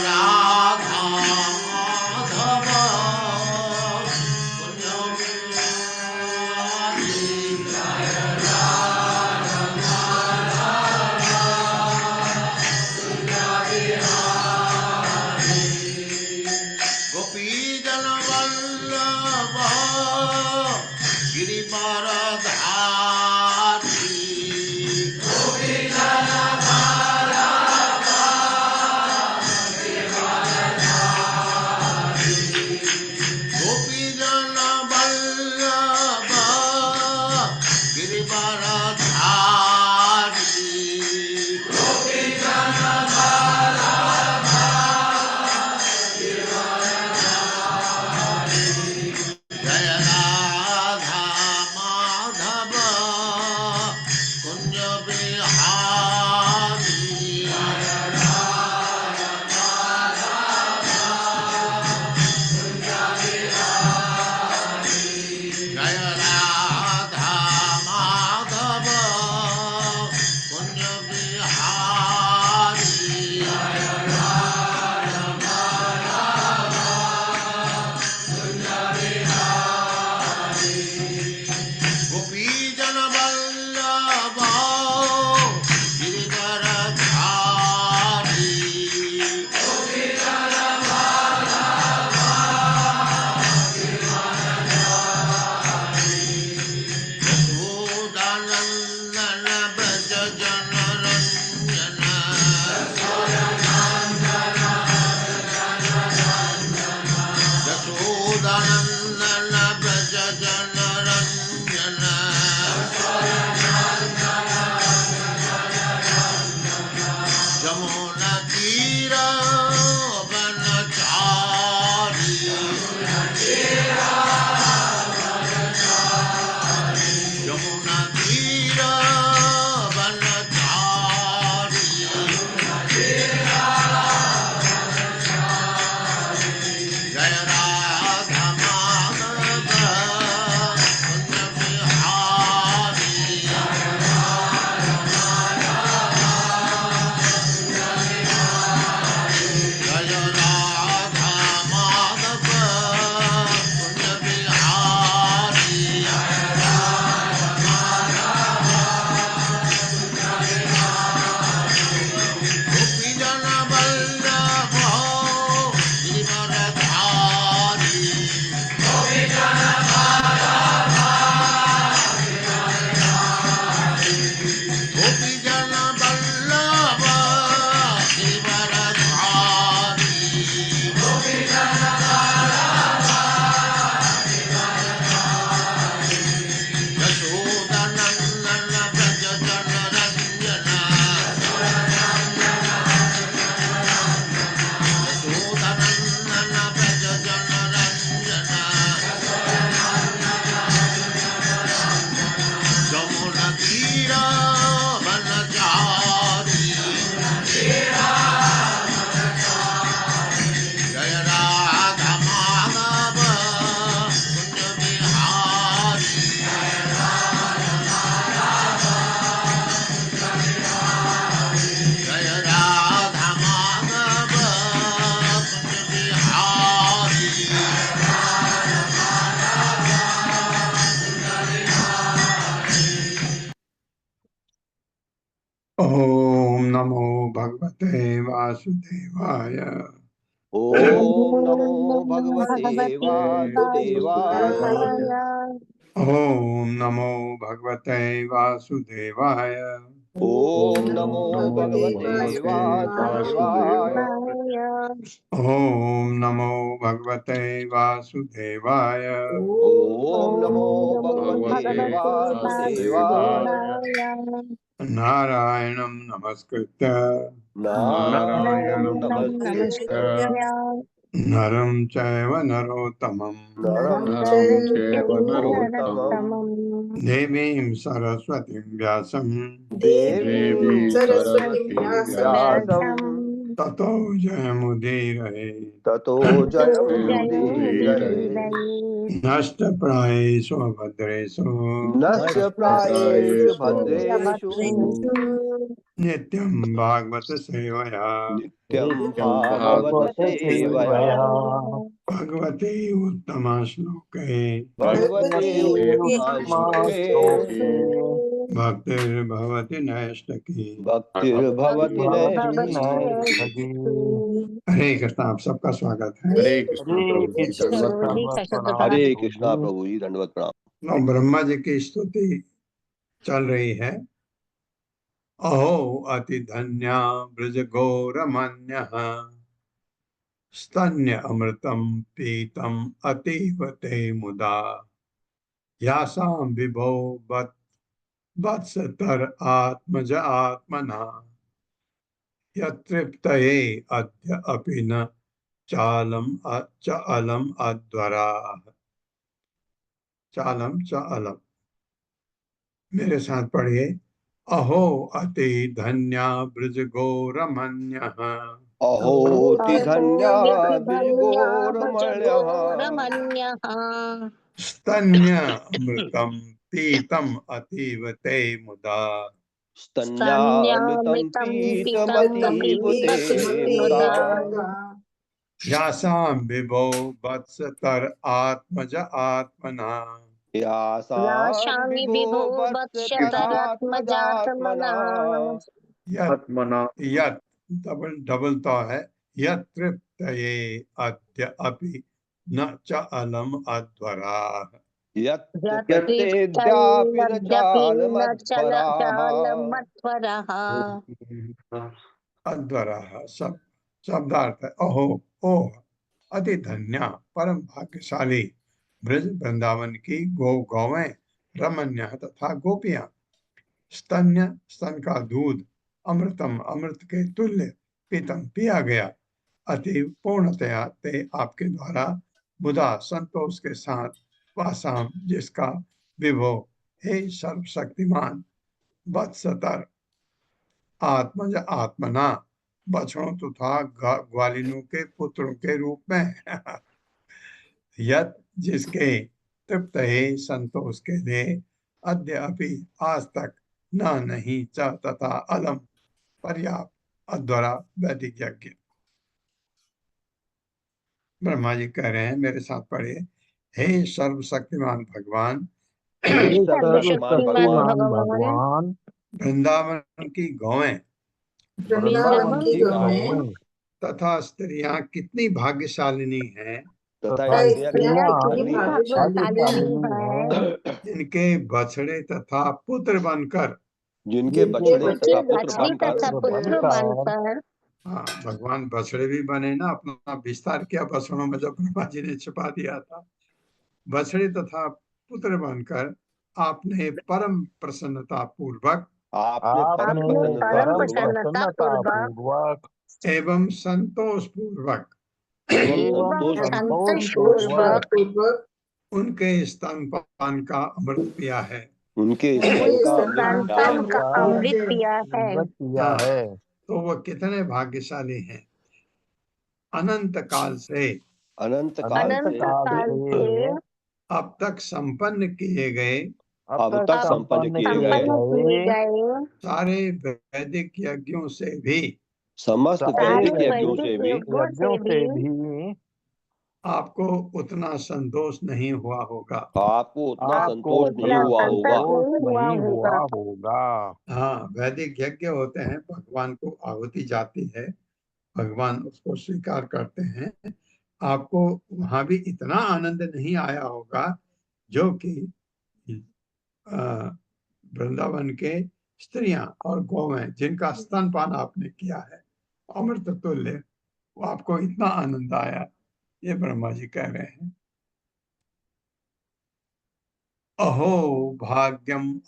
राधा माधव कुंज गोपी जन वल्लभ गिरिवरधारी गोपी जन वल्लभ गिरिवरधारी जय राधा माधव कुंज बिहारी जय राधा माधव कुंज बिहारी गोपी जन वल्लभ गिरिवरधारी यशोदानंदन ब्रज जन रंजन यशोदानंदन ब्रज जन रंजन जमुना तीर वनचारी यमुना तीर वनचारी जय राधा माधव कुंज बिहारी जय राधा माधव कुंज बिहारी गोपी जन वल्लभ गिरिवरधारी गोपी जन वल्लभ गिरिवरधारी यशोदानंदन ब्रज जन रंजन यशोदानंदन ब्रज जन रंजन जमुना तीर वनचारी जय राधा माधव कुंज बिहारी जय राधा माधव कुंज बिहारी ओम नमो भगवते वासुदेवाय। ओम नमो भगवते वासुदेवाय। ओम नमो भगवते वासुदेवाय। ओम नमो भगवते वासुदेवाय। ओम नमो भगवते वासुदेवाय। ओम नमो भगवते वासुदेवाय। नारायणं नमस्कृत्य नारायणं नमस्कृत्य नरं चैव नरोत्तमं नरं चैव नरोत्तमं देवीं सरस्वतीं व्यासं देवीं सरस्वतीं व्यासं ततो जयमुदीरये ततो ततो जयमुदीरये जयमुदीरये नष्टप्रायेषु अभद्रेषु नस्य प्रायेषु भद्रेषु भद्रेषु नित्यं भागवत सेवया नित्यं नित्यं भागवत भागवत सेवया सेवया भगवते उत्तमश्लोके भगवते उत्तमश्लोके उत्तमाश्लोके भक्तिर्भवति नैष्टकी। भक्तिर्भवति भक्तिर्भवति नैष्ठिकी। नैष्ठिकी। हरे कृष्ण, आप सबका स्वागत है। हरे कृष्ण हरे प्रभु जी, कृष्ण दंडवत प्रभु जी प्रणाम। का शब्द प्रणाम हरे प्रभु कृष्णा जी। प्रभु जी, दंडवत प्रणाम। तो ब्रह्मा जी की स्तुति चल रही है। अहो अति धन्या ब्रज गौरमन्यः स्तन्य अमृतम पीतम अतीव ते मुदा यासां विभो वत्सतर आत्मज आत्मना यतृप्तये अद्य अपि न चालम अध्वरा। चालम च अलम, मेरे साथ पढ़िए। अहो अति धन्या ब्रज गौरमन्यः अहोति धन्या अहोयति धन्या भज द्विजगोरमण्यः घोरमन्यः स्तन्य अमृतम पीतम अतीव ते मुदा स्तन्यामृतं स्तन्यामृतं पीतमतीव ते पीतमतीव मुदा मुदा यासां विभो वत्सतर आत्मज आत्मना यासां याशामि विभो विभो वत्सतरात्मजात्मना वत्स्यतरात्मजात्मना यत् आत्मना यत् डबल डबल तो है। यत् तृप्तये अद्य अपि न च अलम अध्वरा। यत्तृप्तेऽद्यापि न यत्तैलद्यपि न चल चालमध्वराः। चालमध्वरः अध्वरा शब्दार्थ है अहो ओह अति धन्या परम भाग्यशाली ब्रज वृंदावन की गौवें रमन्य तथा गोपियां स्तन्य स्तन का दूध अमृतम अमृत के तुल्य पीतम पिया गया अति पूर्णतया ते आपके द्वारा बुधा संतोष के साथ वासाम जिसका विभो हे सर्वशक्तिमान वत्सतर आत्मज आत्मना बछड़ों तथा ग्वालिनों के पुत्रों के रूप में यत जिसके तृप्त है संतोष के लिए अद्य अभी आज तक न नहीं च तथा अलम पर्याप्त अध्वरा वैदिक यज्ञ। ब्रह्मा जी कह रहे हैं, मेरे साथ पढ़े। हे सर्वशक्तिमान भगवान, हे सर्वशक्तिमान सर्वशक्तिमान भगवान, भगवान वृंदावन की गौएं वृंदावन की गाँव गाँव तथा स्त्रियां कितनी भाग्यशालिनी हैं तथा तथा स्त्रियां कितनी स्त्रियां कितनी भाग्यशाली भाग्यशालिनी हैं, है जिनके बछड़े तथा पुत्र बनकर। जिनके बछड़े जिनकी तथा पुत्र बछड़ी तथा बनकर पुत्र बनकर हाँ, भगवान बछड़े भी बने ना, अपना विस्तार किया बछड़ों में जब ब्रह्मा जी ने छिपा दिया था। बछड़े तथा पुत्र बनकर आपने परम प्रसन्नता पूर्वक आपने परम आपने प्रसन्नता परम पूर्वक प्रसन्नता पूर्वक एवं संतोष पूर्वक एवं एवं संतोष संतोष पूर्वक उनके स्तनपान का अमृत पिया है। उनके स्तन उनके का अमृत पिया है। स्तनपान का अमृत पिया है। हाँ, तो वो कितने भाग्यशाली हैं। अनंत काल से अनंत काल अनंत से काल से अब तक संपन्न किए गए अब तक संपन्न किए गए संपन्न किए गए सारे वैदिक यज्ञों से भी समस्त सारे वैदिक यज्ञों वैदिक से भी यज्ञों से भी आपको उतना संतोष नहीं हुआ होगा। आपको उतना संतोष नहीं उतना हुआ होगा। संतोष नहीं हुआ होगा। हाँ, वैदिक यज्ञ होते हैं, भगवान को आहुति जाती है, भगवान उसको स्वीकार करते हैं। आपको वहां भी इतना आनंद नहीं आया होगा जो कि वृंदावन के स्त्रियां और गौवें जिनका स्तनपान आपने किया है अमृत तुल्य, वो आपको इतना आनंद आया। ये ब्रह्मा जी कह रहे हैं। अहो भाग्यम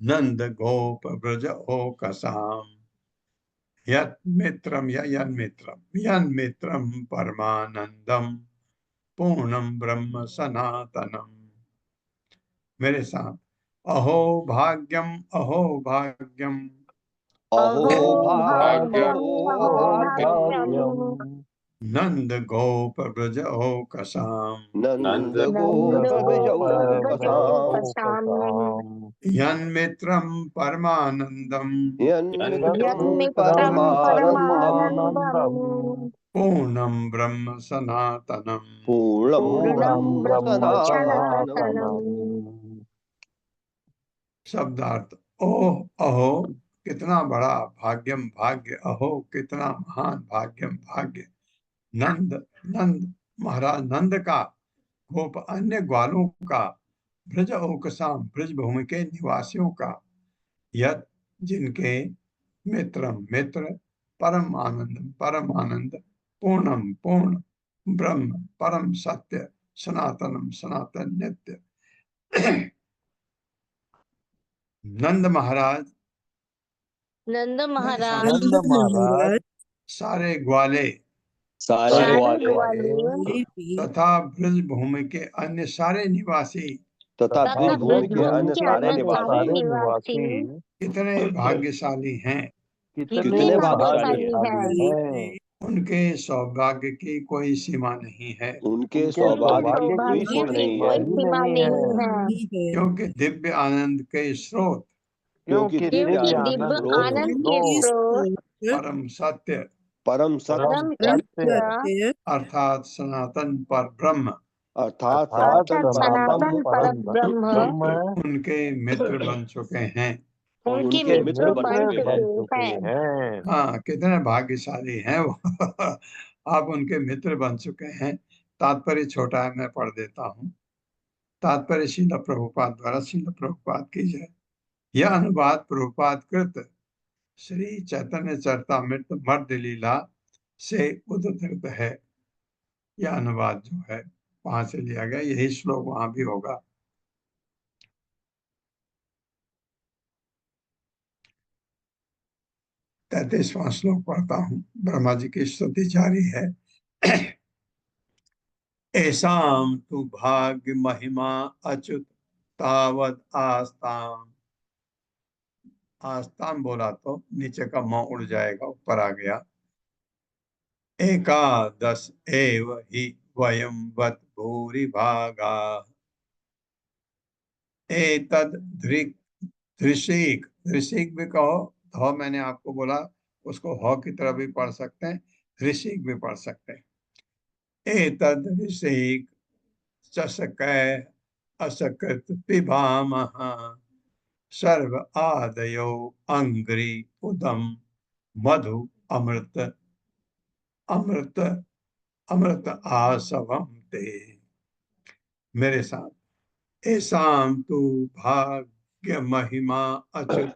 नंद गोप ब्रज ओकसाम यन्मित्रम परमानंदम पूर्णम ब्रह्म सनातनम। मेरे साथ, अहो भाग्यम अहो अहो भाग्यम भाग्यम अहो अहो भाग्यम भाग्यम नंद गोप ब्रज औकसाम नंद नंद गोप गोप बिजौकसाम ब्रजौकसाम यन्मित्रं परमानंदम यन्मित्रं यन्मित्रं परमानन्दम् परमानन्दम् पूर्णं ब्रह्म सनातनम। पूर्णं पूर्णं ब्रह्म ब्रह्म सनातनम्। सनातनम्। शब्दार्थ। ओह अहो कितना बड़ा भाग्यम भाग्य, अहो कितना महान भाग्यम भाग्य। नंद नंद महाराज नंद का, गोप अन्य ग्वालों का, ब्रज औकसाम ब्रज भूमि के निवासियों का, यत जिनके, मित्रम मित्र, परम आनंद परम आनंद, पूर्णम पूर्ण, ब्रह्म परम सत्य, सनातनम सनातन नित्य। नंद महाराज नंद महाराज नंद महाराज सारे ग्वाले सारे सारे ग्वाले ग्वाले तथा ब्रज भूमि के अन्य सारे निवासी तथा तथा ब्रज भूमि के अन्य के सारे अन्य निवासी सारे निवासी कितने भाग्यशाली हैं। कितने भाग्यशाली भाग्यशाली हैं। हैं। उनके सौभाग्य की कोई सीमा नहीं है, उनके उनके सौभाग्य की सौभाग्य कोई की सीमा कोई नहीं सीमा है, कोई ही सीमा नहीं नहीं है, है, क्योंकि दिव्य आनंद के स्रोत, क्योंकि क्योंकि दिव्य क्योंकि दिव्य आनंद के दिव्य आनंद के स्रोत आनंद के स्रोत स्रोत परम सत्य परम सत्य परम परम सत्य सत्य अर्थात सनातन पर ब्रह्म, अर्थात अर्थात सनातन अर्थात परम सनातन सनातन ब्रह्म पर परम ब्रह्म ब्रह्म उनके मित्र बन चुके हैं। उनके उनके उनके मित्र मित्र बन बन मित्र चुके हैं। बन चुके चुके हैं। हैं। हाँ, कितने भाग्यशाली हैं वो। आप उनके मित्र बन चुके हैं। तात्पर्य छोटा है, मैं पढ़ देता हूँ। तात्पर्य श्रील प्रभुपाद द्वारा श्रील प्रभुपाद की जय। यह अनुवाद प्रभुपाद कृत श्री चैतन्य चरतामृत मर्द लीला से उद्धृत है। यह अनुवाद जो है वहां से लिया गया, यही श्लोक वहां भी होगा। तैतीसवां श्लोक पढ़ता हूँ। ब्रह्मा जी की स्तुति जारी है। ऐसाम तु भाग्य महिमा अच्युत तावद आस्ताम। आस्ताम बोला तो नीचे का म उड़ जाएगा, ऊपर आ गया। एकादश एव हि वयं वत भूरि भागा एतद धृक धृषिक। धृषिक भी कहो, ध मैंने आपको बोला उसको ह की तरह भी पढ़ सकते हैं, ऋषिक भी पढ़ सकते हैं। एतद ऋषिक चषकै असकृत पिबामः सर्व आदयो अंग्रि उदम मधु अमृत अमृत अमृत आसवम ते। मेरे साथ। ऐसाम तु भाग्य महिमा अच्युत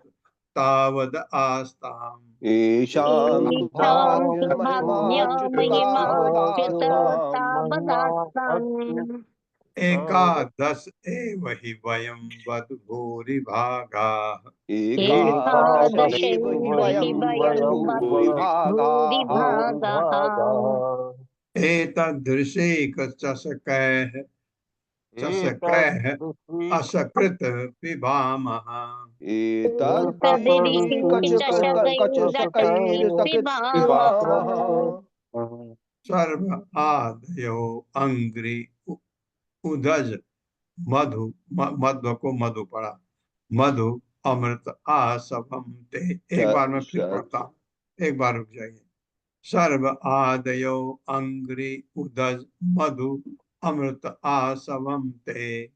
तावद आस्ताम ईशान तु ईशां भाग्य तु भाग्य महिमा च्युत महिमाच्युतावदास्ताम् तावदास्ताम् एकादश एव हि वयं वद भूरि भागा एकादश एव हि एकादशैव वयं हि वद वयं भूरिभागाः भूरिभागाः एतदृशेक चषकैः चषकैः असकृत पिबामः एतदृशैकचषकैर्सकृत् पिबामः सर्व आदयो अंग्रि उदज मधु मध्व को मधु पड़ा मधु अमृत आसवम ते। एक बार मैं फिर पढ़ता हूँ, एक बार रुक जाइए। सर्व आदयो अंग्रि उदज मधु अमृत आसवम ते।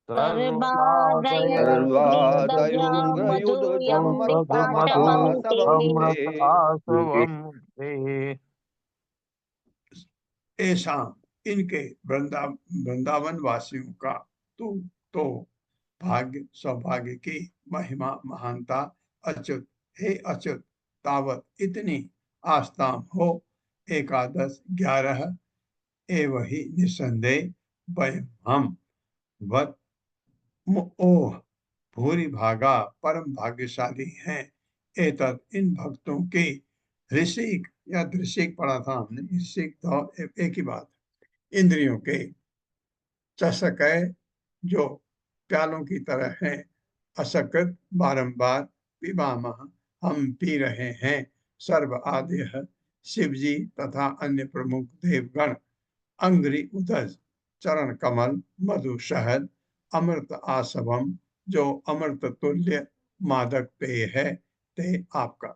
सर्वादयुङ्ग्रयुदजममृताटवासवं सर्वादयमृताटवन्ते अमृत आसवम ते। ऐसा इनके वृंदावन वासियों का तो भाग्य सौभाग्य की महिमा महानता अच्युत, हे अच्युत, तावत इतनी, आस्ताम हो, एकादश 11 एवं ही निसंदेह, वयम हम, वत ओह भूरि भागा परम भाग्यशाली हैं, एतद इन भक्तों की, ऋषिक या दृशिक पढ़ा था हमने, ऋषिक तो एक ही बात, इंद्रियों के, चषक है जो प्यालों की तरह है, असकृत बारंबार पिबामह हम पी रहे हैं। सर्व आदेह शिव जी तथा अन्य प्रमुख देवगण अंग्री उदज चरण कमल मधु शहद अमृत आसवम जो अमृत तुल्य मादक पेय है ते आपका।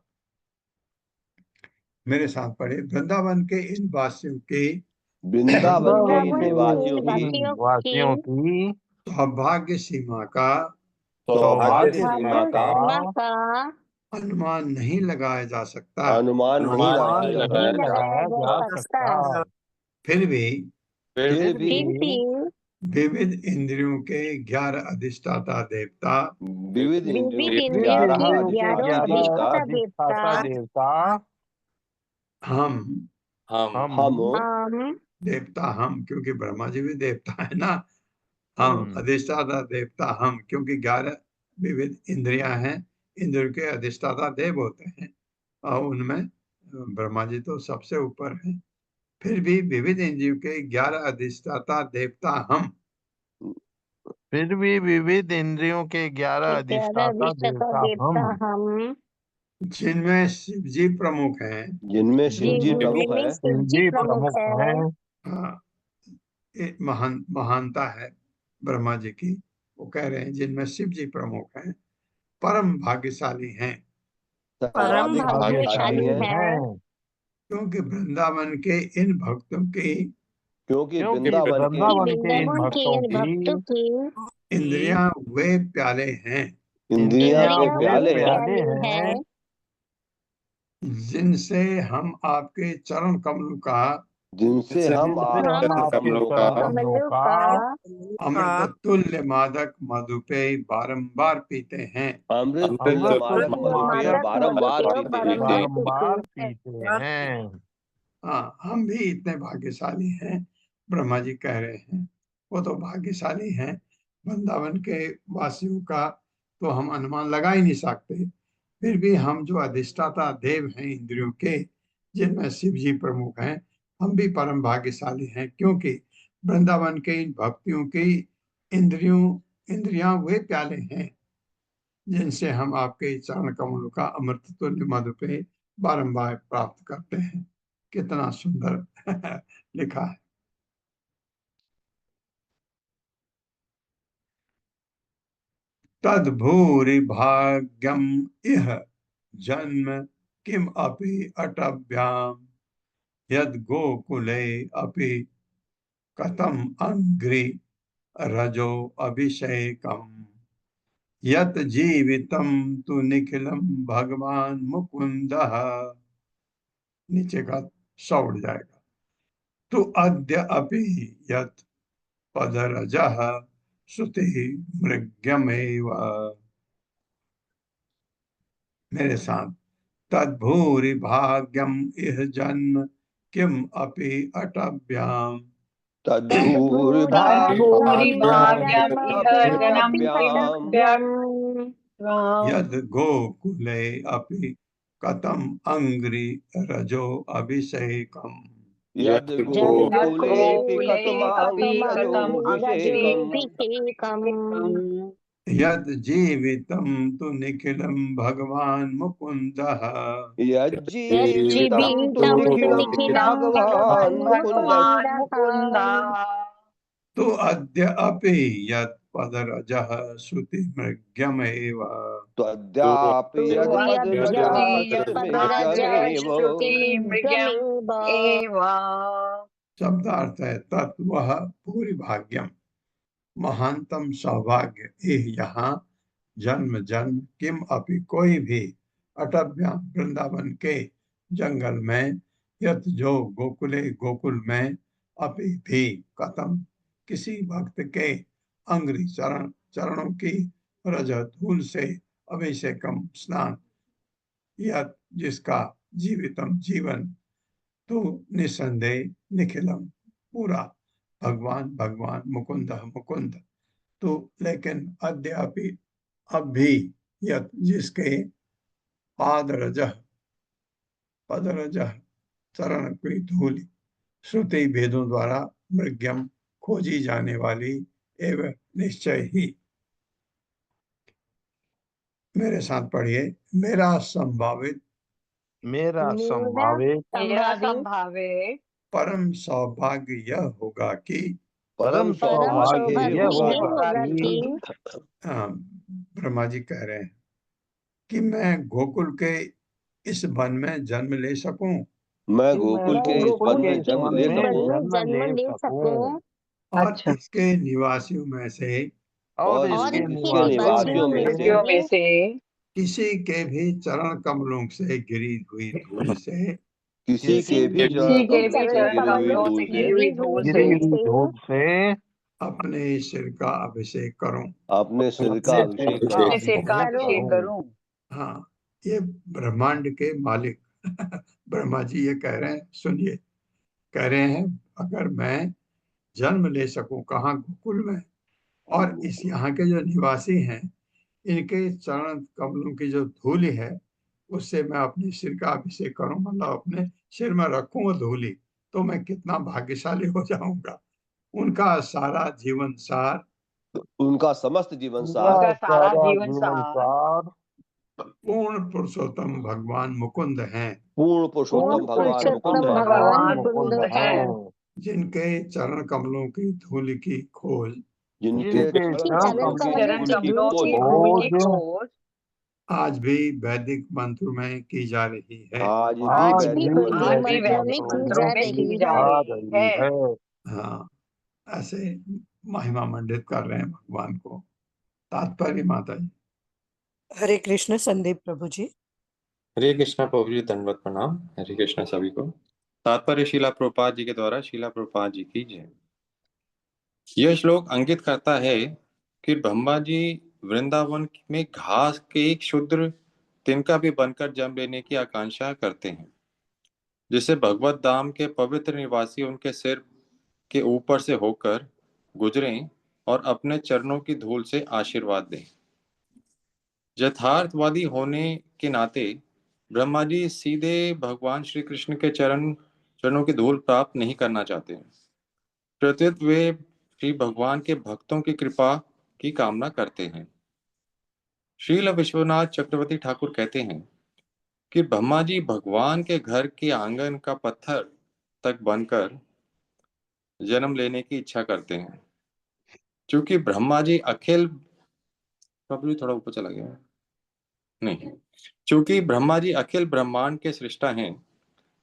मेरे साथ पढ़े। वृंदावन के इन वासियों के वृंदावन के इन वृंदावन निवासियों के की वासियों की सौभाग्य सीमा का सौभाग्य सौभाग्य सीमा सीमा का सीमा का का अनुमान नहीं लगाया जा सकता। अनुमान नहीं अनुमान लगाया नहीं जा लगाया लगाया सकता। जा जा सकता। सकता। फिर भी फिर भी फिर भी विविध इंद्रियों के 11 अधिष्ठाता देवता विविध इंद्रियों विविध के इंद्रियों 11 के विविध के 11 अधिष्ठाता 11 देवता अधिष्ठाता अधिष्ठाता देवता देवता हम हम हम हम देवता हम क्योंकि ब्रह्मा जी भी देवता है ना। हम अधिष्ठाता देवता हम क्योंकि 11 विविध इंद्रियां हैं। इंद्र के अधिष्ठाता देव होते हैं और उनमें ब्रह्मा जी तो सबसे ऊपर हैं। फिर भी विविध इंद्रियों के 11 अधिष्ठाता देवता हम फिर भी विविध इंद्रियों के 11 11 अधिष्ठाता अधिष्ठाता देवता देवता हम हम जिनमें शिव जी प्रमुख हैं। जिनमें शिव जी प्रमुख जिनमें है। शिव जी शिवजी प्रमुख प्रमुख है। हैं। हाँ, ये महानता है ब्रह्मा जी की। वो कह रहे हैं जिनमें शिव जी प्रमुख हैं परम भाग्यशाली हैं परम सर्वाधिक भाग्यशाली भाग्यशाली है है क्योंकि वृंदावन के इन भक्तों की क्योंकि क्योंकि वृंदावन के कि वृंदावन के इन वृंदावन के भक्तों इन भक्तों की की इंद्रियां वे प्याले हैं इंद्रियां इंद्रियां वे इंद्रियां वे वे प्याले हैं प्याले प्याली हैं है जिनसे हम आपके चरण कमल का जिनसे हम जिनसे आपके हम आपके कमलों का चरण कमलों कमलों का का अमृत तुल्य मादक मधुपेय बारंबार पीते हैं। अमृत तुल्य अमृत मादक तुल्य मधुपेय मादक मादक बारंबार मधुपेय पीते हैं। बारंबार बारंबार पीते पीते हैं। हाँ, हम भी इतने भाग्यशाली हैं। ब्रह्मा जी कह रहे हैं वो तो भाग्यशाली हैं। वृंदावन के वासियों का तो हम अनुमान लगा ही नहीं सकते। फिर भी हम जो अधिष्ठाता देव हैं इंद्रियों के जिनमें शिव जी प्रमुख हैं हम भी परम भाग्यशाली हैं क्योंकि वृंदावन के इन भक्तियों की इंद्रियां वे प्याले हैं जिनसे हम आपके चरण कमलों का अमृत तुल्य मधुपेय बारंबार प्राप्त करते हैं। कितना सुंदर लिखा है। तद भूरि भाग्यम इह जन्म किम अपि अटव्याम यद गोकुले अपि कथम अंग्रि रजो अभिषेकम यत जीवितम तु निखिलम भगवान मुकुंदः। नीचे का स उड़ जाएगा। तु अद्य अपि यत पदरजः श्रुति मृग्यमेव। मेरे साथ। तद्भूरि भाग्यम इह जन्म किम अपि अटव्याम तद्भूरि तद्भूरि भाग्यम भाग्यम इह किमपि जन्मभ्याम अटव्यम् यद गोकुले अपि कथम अंग्रि रजो अभिषेकम यद जद गोकुलेऽपि गोकुले कथमाङ्गरजोऽभिषेकम् रजोऽभिषेकम् यद जीवितम तु निखिलम भगवान मुकुंदः यज्जीवितं तु यज्जीवितं तु निखिलं निखिलं भगवान् भगवान् मुकुन्दः। मुकुन्दः तु अद्य अपि यत् पदरजः श्रुति मृग्यमेव त्वद्यापि यत्पदरजः यत्पदरजः श्रुतिमृगमेव। श्रुतिमृगमेव शब्दार्थ है तत् वह पूरी भाग्यम महानतम सौभाग्य एह यहाँ जन्म जन्म किम अपि कोई भी अटव्याम वृंदावन के जंगल में यत जो गोकुले गोकुल में अपि भी कथम किसी भक्त के अंग्रि चरणों की रज धूल से अभिषेकम स्नान यत जिसका जीवितम जीवन तो निसंदेह निखिलम पूरा भगवान भगवान मुकुंद मुकुंद। तो लेकिन अद्यापि अब भी यत जिसके पादरजः पदरजः चरण की धूल श्रुति भेदों द्वारा मृग्यम खोजी जाने वाली एवं निश्चय ही मेरे साथ पढ़िए। मेरा संभावित मेरा मेरा संभावित संभावित संभावित परम सौभाग्य यह होगा कि परम परम सौभाग्य सौभाग्य यह ये होगा होगा कि कि अ, ब्रह्मा जी कह रहे हैं कि मैं गोकुल के इस वन में जन्म ले सकूं मैं कि गोकुल मैं के इस गोकुल वन के में के जन्म वन ले इस वन सकूं में जन्म ले सकूं और अच्छा। इसके निवासियों में से और और और इसके इसके इसके निवासियों निवासियों में में से से व्यक्तियों में से किसी के भी चरण कमलों से गिरी हुई धूल से किसी किसी के भी के चरण किसी के कमलों भी से चरण चरण गिरी हुई कमलों कमलों धूल से से से गिरी हुई धूल गिरी से हुई धूल से अपने सिर का अभिषेक करूं। अपने सिर का अपने अभिषेक सिर का करूं। अपने सिर का अभिषेक अभिषेक करूं। करूं। हाँ, ये ब्रह्मांड के मालिक ब्रह्मा जी ये कह रहे हैं, सुनिए, कह रहे हैं अगर मैं जन्म ले सकूं कहाँ, गोकुल में, और इस यहाँ के जो निवासी हैं इनके चरण कमलों की जो धूलि है उससे मैं अपने सिर का अभिषेक करूं, मतलब अपने सिर में रखूं वो धूलि, तो मैं कितना भाग्यशाली हो जाऊंगा। उनका सारा जीवन सार उनका समस्त जीवन पूरा सार उनका सारा सारा जीवन जीवन सार सार पूर्ण पुरुषोत्तम भगवान मुकुंद हैं, पूर्ण पूर्ण पुरुषोत्तम भगवान मुकुंद पुरुषोत्तम है। भगवान भगवान मुकुंद मुकुंद है, हैं, जिनके चरण कमलों की धूल की खोज जिनके जिनके चरण जिनकी चरण चरण कमलों की कमलों चरण धूल की की कमलों धूल की की खोज धूल खोज की खोज आज भी वैदिक मंत्र में की जा रही है। आज भी आज भी वैदिक वैदिक आज मंत्रों भी में की मंत्रों जा में वैदिक की रही मंत्रों जा है। में रही की जा है। आ रही रही है। है। हाँ, ऐसे महिमा मंडित कर रहे हैं भगवान को। तात्पर्य माता जी। हरे कृष्ण संदीप प्रभु जी। हरे कृष्णा प्रभु जी, दंडवत प्रणाम। हरे कृष्णा सभी को। तात्पर्य शिला प्रभुपाद जी के द्वारा शिला प्रभुपाद जी की जय। यह श्लोक अंकित करता है कि ब्रह्मा जी वृंदावन में घास के एक क्षुद्र तिनका भी बनकर जन्म लेने की आकांक्षा करते हैं, जिससे भगवत धाम के पवित्र निवासी उनके सिर के ऊपर से होकर गुजरें और अपने चरणों की धूल से आशीर्वाद दें। यथार्थवादी होने के नाते ब्रह्मा जी सीधे भगवान श्री कृष्ण के चरणों की धूल प्राप्त नहीं करना चाहते। प्रत्युत वे श्री भगवान के भक्तों की कृपा की कामना करते हैं। श्रील विश्वनाथ चक्रवर्ती ठाकुर कहते हैं कि ब्रह्मा जी भगवान के घर के आंगन का पत्थर तक बनकर जन्म लेने की इच्छा करते हैं। क्योंकि ब्रह्मा जी अखिल प्रभु जी थोड़ा ऊपर चला गया नहीं, क्योंकि ब्रह्मा जी अखिल ब्रह्मांड के सृष्टा हैं,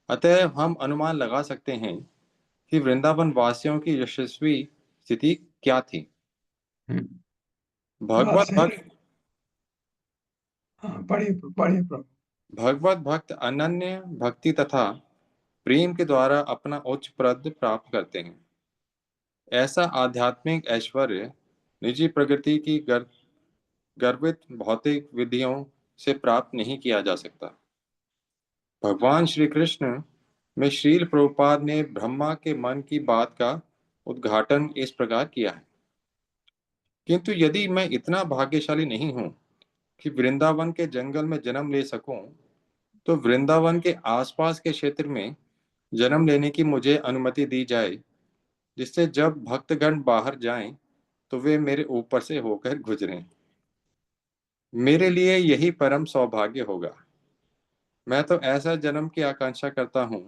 अतः हम अनुमान लगा सकते हैं कि वृंदावन वासियों की यशस्वी स्थिति क्या थी। बात भगवत सही है। भक्त हाँ, पढ़िए पढ़िए प्रभु। भगवत भक्त अनन्य भक्ति तथा प्रेम के द्वारा अपना उच्च पद प्राप्त करते हैं। ऐसा आध्यात्मिक ऐश्वर्य निजी प्रगति की गर्वित भौतिक विधियों से प्राप्त नहीं किया जा सकता। भगवान श्री कृष्ण में श्रील प्रभुपाद ने ब्रह्मा के मन की बात का उद्घाटन इस प्रकार किया है। किंतु यदि मैं इतना भाग्यशाली नहीं हूं कि वृंदावन के जंगल में जन्म ले सकूं, तो वृंदावन के आसपास के क्षेत्र में जन्म लेने की मुझे अनुमति दी जाए, जिससे जब भक्तगण बाहर जाएं तो वे मेरे ऊपर से होकर गुजरें। मेरे लिए यही परम सौभाग्य होगा। मैं तो ऐसा जन्म की आकांक्षा करता हूँ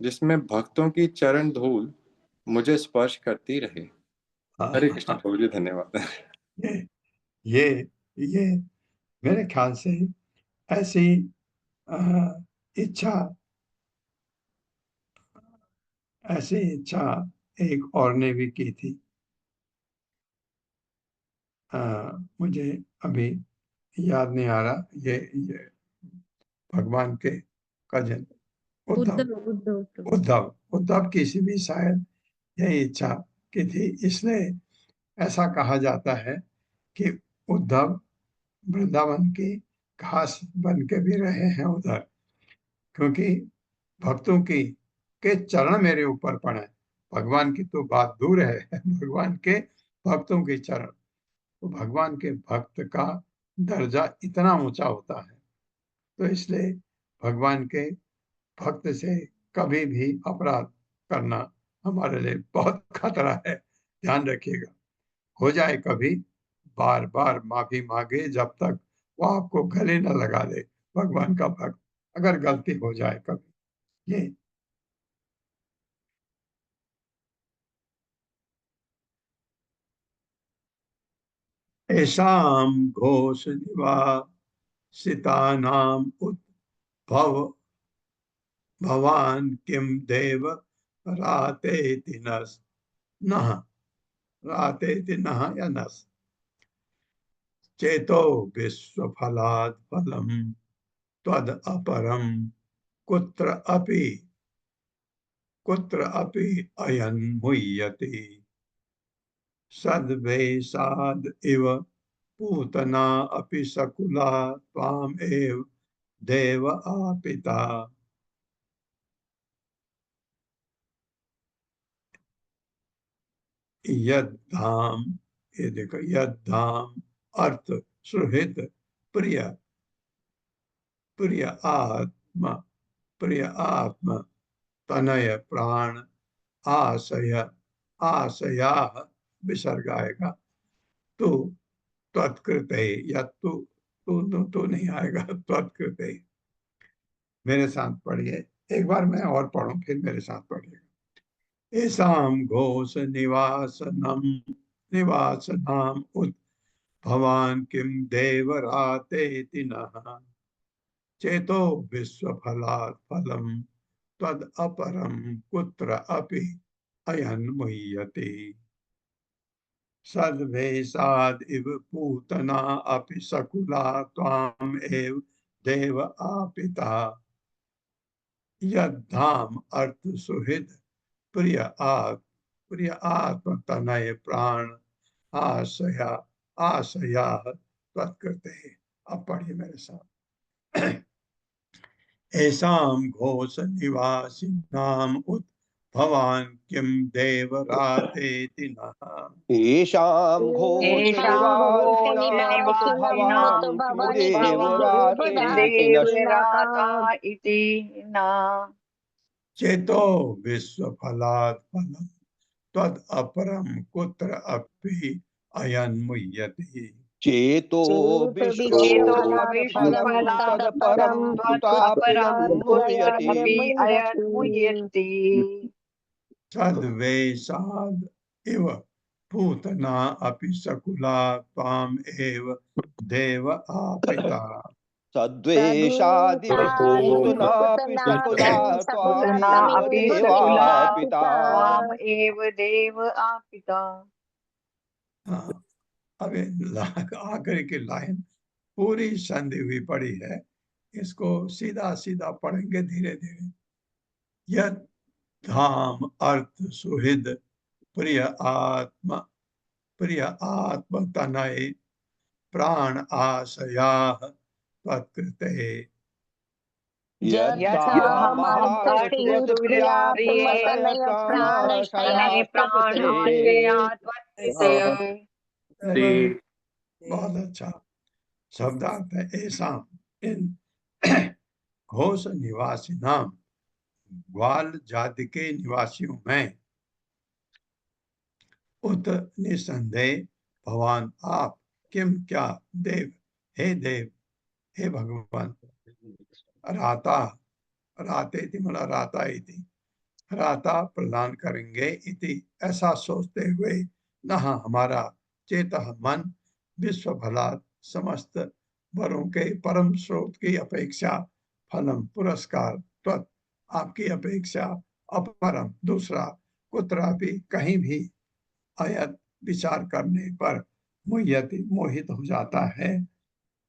जिसमें भक्तों की चरण धूल मुझे स्पर्श करती रहे। हरे कृष्ण प्रभु जी, धन्यवाद। ये ये ये मेरे ख्याल से ऐसी इच्छा एक और ने भी की थी। मुझे अभी याद नहीं आ रहा। ये भगवान के कजन उद्धव की सी भी शायद यही इच्छा की थी। इसलिए ऐसा कहा जाता है कि उद्धव वृंदावन की घास बन के भी रहे हैं उधर, क्योंकि भक्तों की के चरण मेरे ऊपर पड़े। भगवान की तो बात दूर है, भगवान के भक्तों के चरण, तो भगवान के भक्त का दर्जा इतना ऊंचा होता है, तो इसलिए भगवान के भक्त से कभी भी अपराध करना हमारे लिए बहुत खतरा है। ध्यान रखिएगा, हो जाए कभी बार बार माफी मांगे जब तक वो आपको गले न लगा दे, भगवान का भक्त अगर गलती हो जाए कभी। ये ऐसाम घोष निवासितानाम उद्भव भवान किम देव रातेति नः रातेति नः या नस चेतो विश्वफलात् फलम त्वद अपरम कुत्र अपि अयन मुह्यति सद्वेषाद इव पूतना अपि सकुला त्वाम एव देव आपिता। यद्धाम, ये देखो, यद्धाम अर्थ सुहृद प्रिय प्रिय आत्मा तनय प्राण आशया विसर्ग आएगा। तू त्वत्कृते या तू नहीं आएगा, त्वत्कृते। मेरे साथ पढ़िए, एक बार मैं और पढ़ूं फिर मेरे साथ पढ़िएगा। ऐसाम घोष निवासनाम उत भवान किम देवरातेति नः चेतो विश्वफलात् फलम तद अपरम कुत्र अपि अयन मुह्यति सद्वेषाद इव पूतना अपि सकुला त्वाम एव देव आपिता। यद्धाम अर्थ सुहृद प्रिय आत्म तनय प्राण आशया तत्कृते। अब पढ़िए मेरे साथ। ऐसाम घोष निवासिनाम उत भवान किम देवरातेति नः येषां घोष निवासिनामुत निवासिनमुत भवान् किं भवन किं देवरातेति नश् देवराता इति न चेतो विश्वफलात् फलम त्वद अपरम कुत्र अपि अयन मुह्यति चेतो विश्वफलात् फलं तदपरं कुत्राप्ययं मुह्यति। मुह्यति सद्वेषाद इव पूतना अपि सकुला त्वाम एव देव आपिता। सद्वेषादिव पूतनापि सकुला पुतना त्वामेव अपि सकुला देवापिता। त्वाम एव देव आपिता। हाँ, अब आखिरी की लाइन पूरी संधि हुई पड़ी है, इसको सीधा सीधा पढ़ेंगे धीरे धीरे। यद धाम अर्थ सुहृद प्रिय आत्म तनय प्राण आशया तत्कृते। यद्धामर्थसुहृद्प्रियात्मतनय प्राणशया त्वत्कृते। बहुत अच्छा शब्दार्थ है। ऐसा इन घोष निवासी नाम ग्वाल जाति के निवासियों में उत निसंदेह भगवान आप किम क्या देव हे भगवान राते थी मतलब राता प्रदान करेंगे इति ऐसा सोचते हुए न हमारा चेत मन विश्व भला समस्त वरों के परम स्रोत की अपेक्षा फलम पुरस्कार त्वत् आपकी अपेक्षा अपरम दूसरा कुत्रापि कहीं भी आयत विचार करने पर मोहित हो जाता है।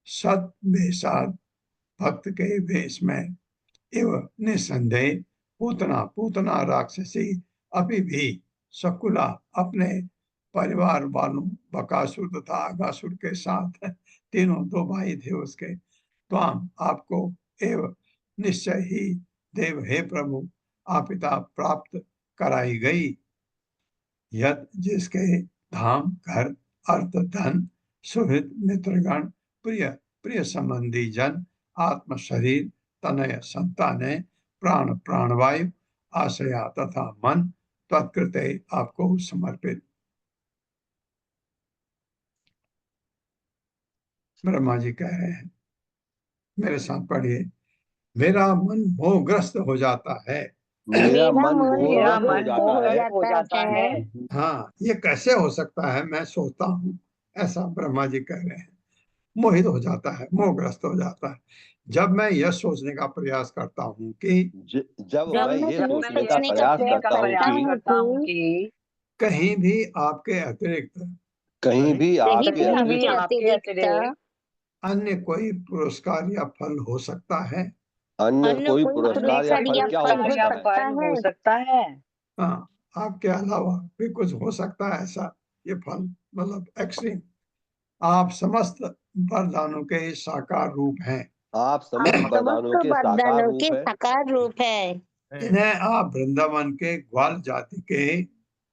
सत वेशाद भक्त के वेश में एवं निसंदेह पूतना राक्षसी अभी भी शकुला अपने परिवार वालों बकासुर तथा आगासुर के साथ तीनों दो भाई थे उसके। त्वाम आपको एवं निश्चय ही देव हे प्रभु आपिता प्राप्त कराई गई। यद जिसके धाम घर अर्थ धन सुहृद मित्रगण प्रिय संबंधी जन आत्म शरीर तनय संतान प्राण प्राणवायु आशया तथा मन तत्कृते आपको समर्पित। ब्रह्मा जी कह रहे हैं, मेरे साथ पढ़िए, मेरा मन मोहग्रस्त हो जाता है। मेरा मन मेरा मोहग्रस्त हो मन जाता है। मोहग्रस्त हो जाता है। हाँ, ये कैसे हो सकता है, मैं सोता हूँ, ऐसा ब्रह्मा जी कह रहे हैं। मोहित हो जाता है, मोहग्रस्त हो जाता है, जब मैं यह सोचने का प्रयास करता हूँ कि जब मैं ये जब मैं सोचने का ये प्रयास सोचने का करता हूँ प्रयास कि करता हूँ कि कहीं भी आपके अतिरिक्त कहीं भी आपके कहीं भी अतिरिक्त आपके अतिरिक्त अन्य कोई पुरस्कार या फल हो सकता है। अन्य कोई अन्य पुरस्कार या कोई फल क्या हो पुरस्कार या सकता है? फल हो सकता है। हाँ, आपके अलावा भी कुछ हो सकता है ऐसा, ये फल मतलब एक्सट्रीम। आप समस्त वरदानों के साकार रूप हैं, आप समस्त वरदानों के साकार रूप है, साकार रूप है, जिन्हें आप वृंदावन के ग्वाल जाति के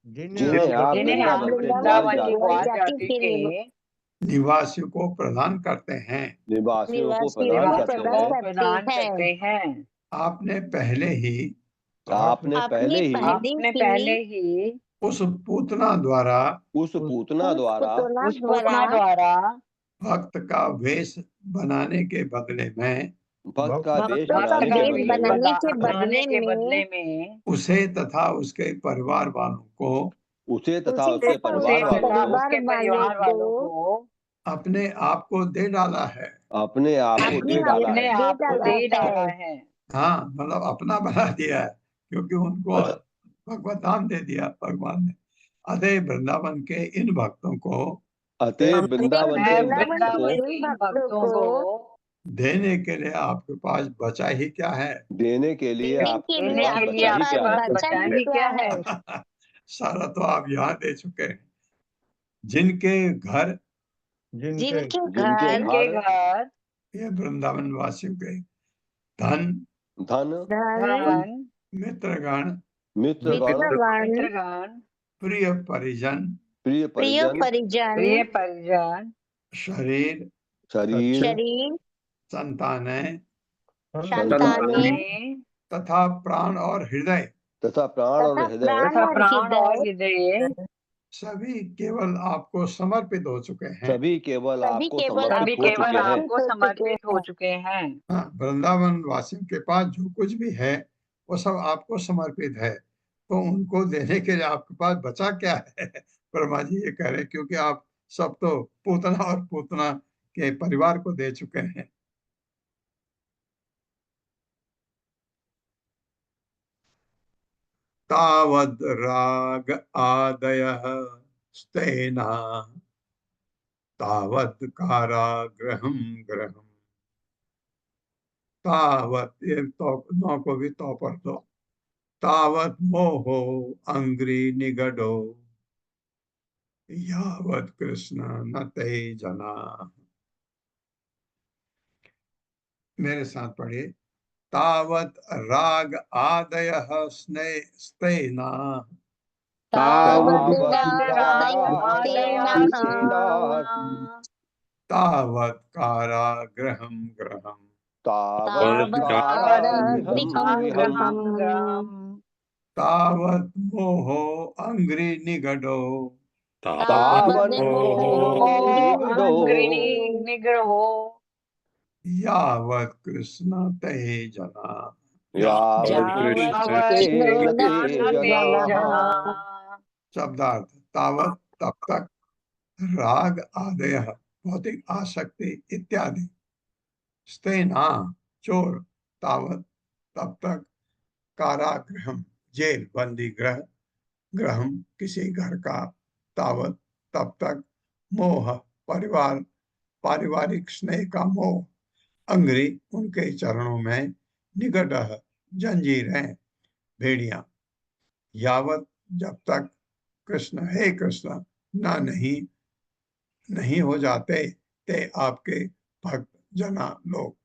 जिन्हें आप जिन्हें आप वृंदावन के ग्वाल वृंदावन की जाति ग्वाल के जाति के निवासियों को प्रदान करते हैं। निवासियों को प्रदान निवासियों करते को हैं। प्रदान करते हैं। आपने पहले ही आपने पहले ही आपने पहले ही उस पूतना द्वारा उस पूतना द्वारा उस पूतना द्वारा भक्त का वेश बनाने के बदले में भक्त का वेश भक्त बनाने का के वेश बदले में बनाने के बदले में उसे तथा उसके परिवार वालों को उसे तथा उसके परिवार वालों तथा को उसके परिवार वालों को अपने आप को दे डाला है। अपने आप को दे डाला अपने है। आप को दे डाला है। हाँ, मतलब अपना बना दिया है, क्योंकि उनको भगवत धाम दे दिया भगवान ने। अतः वृंदावन के इन भक्तों को अतः वृंदावन के इन भक्तों को इन भक्तों को देने के लिए आपके पास बचा ही क्या है। देने के लिए आपके देने पास के लिए बचा ही आपके क्या पास है? बचा ही क्या है। सारा तो आप यहाँ दे चुके हैं। जिनके घर जिनके जिनके घर घर ये वृंदावन वासियों के धन, धन, धन, मित्रगण, मित्रगण, मित्रगण, प्रिय परिजन, प्रिय परिजन, प्रिय परिजन, शरीर, शरीर, संतानें संतानें तथा प्राण और हृदय तथा प्राण और हृदय तथा प्राण और हृदय सभी केवल आपको समर्पित हो चुके हैं। सभी केवल आपको सभी समर्पित हो केवल चुके हैं। आपको समर्पित हो चुके हैं। हाँ, वृंदावन वासियों के पास जो कुछ भी है वो सब आपको समर्पित है, तो उनको देने के लिए आपके पास बचा क्या है। ब्रह्मा जी ये कह रहे हैं, क्योंकि आप सब तो पूतना और पूतना के परिवार को दे चुके हैं। तावद राग आदयः स्तेना तावत कारागृहं गृहम्। तावत, ये तो नौ को भी तो पर दो। तावत मोहो अंग्री निगडो यावत कृष्ण न ते जना। मेरे साथ पढ़िए, तावत राग आदयः स्तेना तावत तावत कारागृहं गृहम्। तावत कारागृहं गृहम्। तावत मोहो अंग्री निगडो तावत मोहो निग्रहो यावत कृष्ण ते जना। यावत कृष्ण ते जना। शब्दार्थ, तावत तब तक, राग आदय भौतिक आसक्ति इत्यादि, स्तेना चोर, तावत तब तक, कारागृहम जेल बंदी गृह, ग्रहम किसी घर का, तावत तब तक, मोह परिवार पारिवारिक स्नेह का मोह, अंग्री उनके चरणों में, निकट जंजीरें भेड़ियां, यावत जब तक, कृष्ण हे कृष्ण ना नहीं हो जाते ते आपके भक्त जना लोग।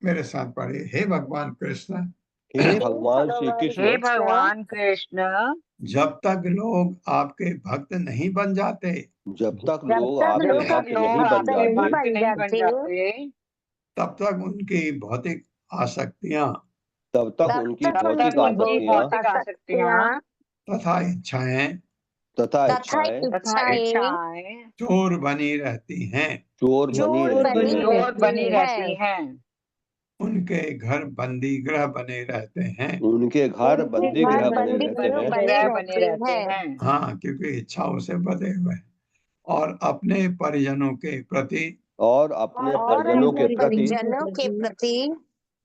मेरे साथ पढ़िए, हे भगवान कृष्ण, हे भगवान श्री कृष्ण, हे भगवान कृष्ण, जब तक लोग आपके भक्त नहीं बन जाते, जब तक लोग आपके भक्त नहीं बन जाते, तब तक उनकी भौतिक आसक्तियां तब तक उनकी भौतिक आसक्तियां आसक्तियां तथा इच्छाएं तथा तथा इच्छाएं तथा इच्छाएं इच्छाएं चोर बनी रहती हैं। चोर बनी चोर रहती बनी हैं। चोर बनी रहती रहती है। हैं। उनके घर बंदी गृह बने रहते हैं। उनके घर उनके बंदी घर गृह बने बंदी रहते गृह हैं। बने गृह बने रहते रहते हैं। हैं। हाँ, क्योंकि इच्छाओं से बंधे हुए हैं। और अपने परिजनों के प्रति और अपने और परिजनों के अपने प्रति परिजनों के प्रति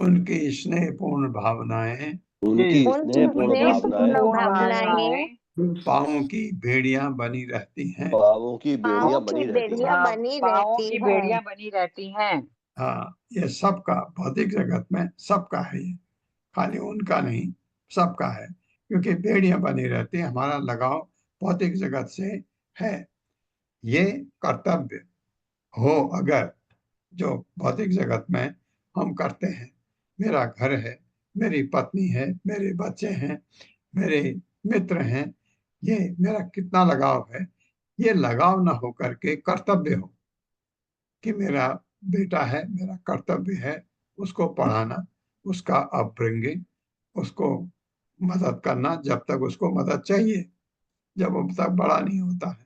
उनकी स्नेहपूर्ण भावनाएं उनकी उनकी स्नेहपूर्ण भावनाएं स्नेहपूर्ण भावनाएं पाँवों की बेड़ियां बनी रहती हैं। पावों की पाँव बेड़ियां की बनी रहती बेड़ियां हैं। बनी पाँवों रहती की है। बेड़ियां बनी रहती हैं। हाँ, ये सबका भौतिक जगत में सबका है, ये खाली उनका नहीं, सबका है। क्योंकि बेड़ियां बनी रहती हैं, हमारा लगाव भौतिक जगत से है। ये कर्तव्य हो अगर जो भौतिक जगत में हम करते हैं, मेरा घर है, मेरी पत्नी है, मेरे बच्चे हैं, मेरे मित्र हैं, ये मेरा कितना लगाव है। ये लगाव ना हो करके कर्तव्य हो कि मेरा बेटा है, मेरा कर्तव्य है उसको पढ़ाना, उसका अपब्रिंगिंग, उसको मदद करना जब तक उसको मदद चाहिए, जब वो तक बड़ा नहीं होता है।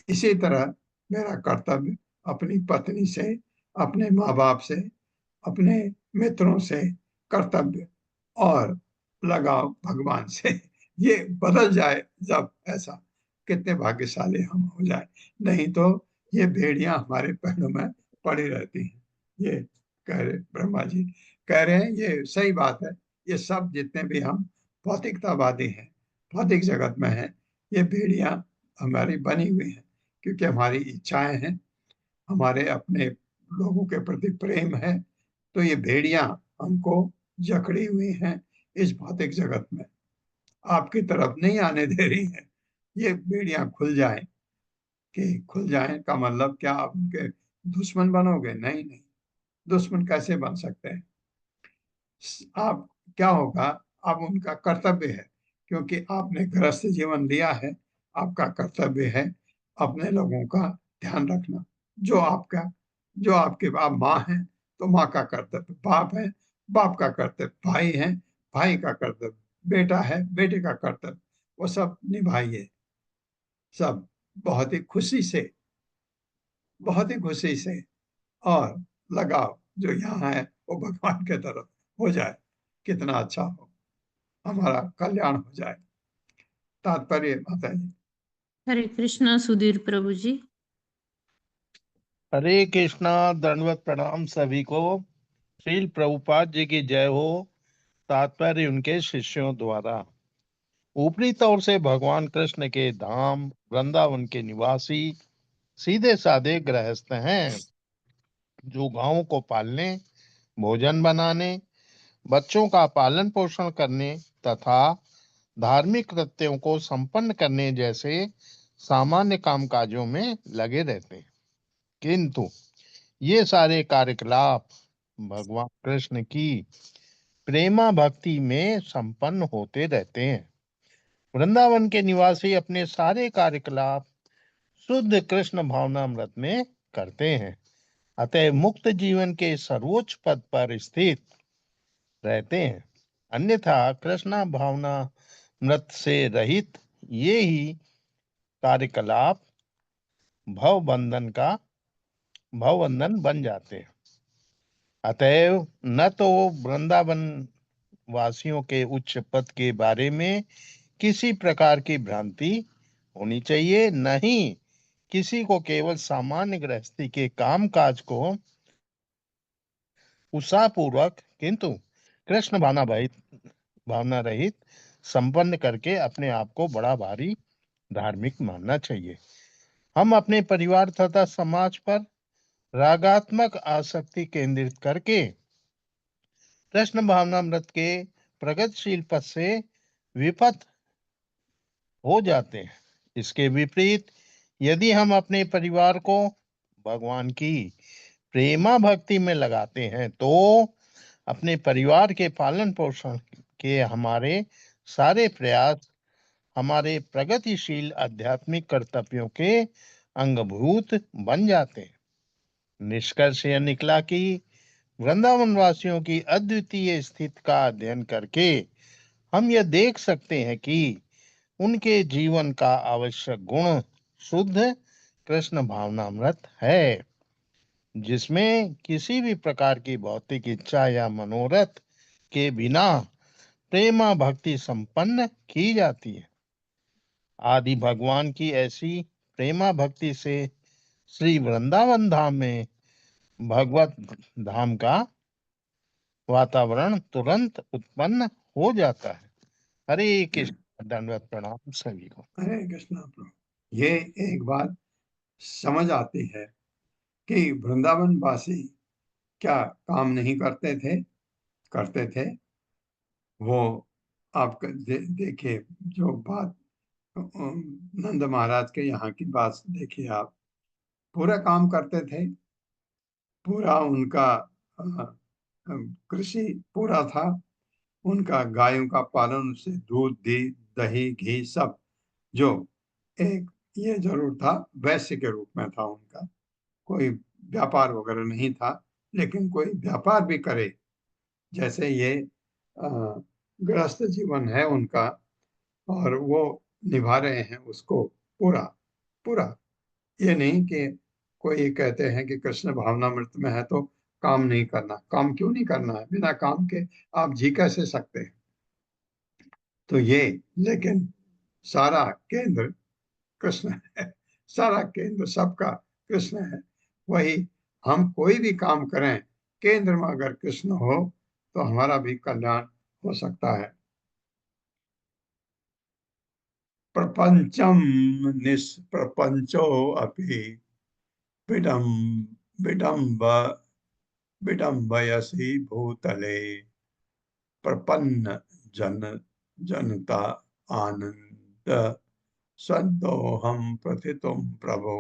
इसी तरह मेरा कर्तव्य अपनी पत्नी से, अपने माँ बाप से, अपने मित्रों से कर्तव्य और लगाव भगवान से, ये बदल जाए जब, ऐसा कितने भाग्यशाली हम हो जाए। नहीं तो ये भेड़ियां हमारे पैरों में पड़ी रहती हैं। ये कह रहे ब्रह्मा जी कह रहे हैं, ये सही बात है। ये सब जितने भी हम भौतिकतावादी हैं, भौतिक जगत में हैं, ये भेड़ियां हमारी बनी हुई हैं क्योंकि हमारी इच्छाएं हैं, हमारे अपने लोगों के प्रति प्रेम है। तो ये भेड़ियां हमको जकड़ी हुई हैं इस भौतिक जगत में, आपकी तरफ नहीं आने दे रही हैं। ये बेड़ियां खुल जाएं, कि खुल जाएं का मतलब क्या आप उनके दुश्मन बनोगे? नहीं नहीं, दुश्मन कैसे बन सकते हैं आप? क्या होगा, अब उनका कर्तव्य है, क्योंकि आपने गृहस्थ जीवन लिया है, आपका कर्तव्य है अपने लोगों का ध्यान रखना। जो आपके आप माँ हैं तो माँ का कर्तव्य, बाप है बाप का कर्तव्य, भाई है भाई का कर्तव्य, बेटा है बेटे का कर्तव्य, वो सब निभाइए। सब बहुत ही खुशी से, बहुत ही खुशी से, और लगाव जो यहाँ है वो भगवान के तरफ हो जाए, कितना अच्छा हो, हमारा कल्याण हो जाए। तात्पर्य माता जी। हरे कृष्णा सुधीर प्रभु जी। हरे कृष्णा, दंडवत प्रणाम सभी को। श्रील प्रभुपाद जी की जय हो। तात्पर्य उनके शिष्यों द्वारा। ऊपरी तौर से भगवान कृष्ण के धाम वृंदावन के निवासी सीधे साधे गृहस्थ हैं, जो गांवों को पालने, भोजन बनाने, बच्चों का पालन पोषण करने तथा धार्मिक कृत्यों को संपन्न करने जैसे सामान्य कामकाजों में लगे रहते हैं। किंतु ये सारे कार्यकलाप भगवान कृष्ण की प्रेमा भक्ति में संपन्न होते रहते हैं। वृंदावन के निवासी अपने सारे कार्यकलाप शुद्ध कृष्ण भावनामृत में करते हैं। अतः मुक्त जीवन के सर्वोच्च पद पर स्थित रहते हैं। अन्यथा कृष्ण भावनामृत से रहित ये ही कार्यकलाप भवबंधन बन जाते हैं। अतएव न तो वृंदावन वासियों के उच्च पद के बारे में किसी प्रकार की भ्रांति होनी चाहिए, न ही किसी को केवल सामान्य गृहस्थी के कामकाज को उत्साहपूर्वक किंतु कृष्ण भावना रहित संपन्न करके अपने आप को बड़ा भारी धार्मिक मानना चाहिए। हम अपने परिवार तथा समाज पर रागात्मक आसक्ति केंद्रित करके कृष्ण भावनामृत के प्रगतिशील पद से विपथ हो जाते हैं। इसके विपरीत यदि हम अपने परिवार को भगवान की प्रेमा भक्ति में लगाते हैं तो अपने परिवार के पालन पोषण के हमारे सारे प्रयास हमारे प्रगतिशील आध्यात्मिक कर्तव्यों के अंगभूत बन जाते हैं। निष्कर्ष यह निकला कि वृंदावन वासियों की अद्वितीय स्थिति का अध्ययन करके हम यह देख सकते हैं कि उनके जीवन का आवश्यक गुण शुद्ध कृष्ण भावनामृत है, जिसमें किसी भी प्रकार की भौतिक इच्छा या मनोरथ के बिना प्रेमा भक्ति संपन्न की जाती है। आदि भगवान की ऐसी प्रेमा भक्ति से श्री वृंदावन धाम में भगवत धाम का वातावरण तुरंत उत्पन्न हो जाता है। हरे कृष्ण, दंडवत प्रणाम सभी को। हरे कृष्णा प्रभु। ये एक बात समझ आती है कि वृंदावन वासी क्या काम नहीं करते थे, करते थे। वो आप देखिए, जो बात नंद महाराज के यहाँ की बात देखिए, आप पूरा काम करते थे, पूरा उनका कृषि पूरा था, उनका गायों का पालन से दूध दही घी सब, जो एक ये जरूर था वैश्य के रूप में था उनका, कोई व्यापार वगैरह नहीं था, लेकिन कोई व्यापार भी करे जैसे ये गृहस्थ जीवन है उनका, और वो निभा रहे हैं उसको पूरा पूरा। ये नहीं कि कोई कहते हैं कि कृष्ण भावनामृत में है तो काम नहीं करना। काम क्यों नहीं करना है? बिना काम के आप जी कैसे सकते हैं? तो ये, लेकिन सारा केंद्र कृष्ण है, सारा केंद्र सबका कृष्ण है। वही हम कोई भी काम करें, केंद्र में अगर कृष्ण हो तो हमारा भी कल्याण हो सकता है। प्रपंचम निष्प्रपंचो अपि विडम्ब विडम्बयसि भूतले प्रपन्न जनता आनंद संतोहम प्रथितुम प्रभो।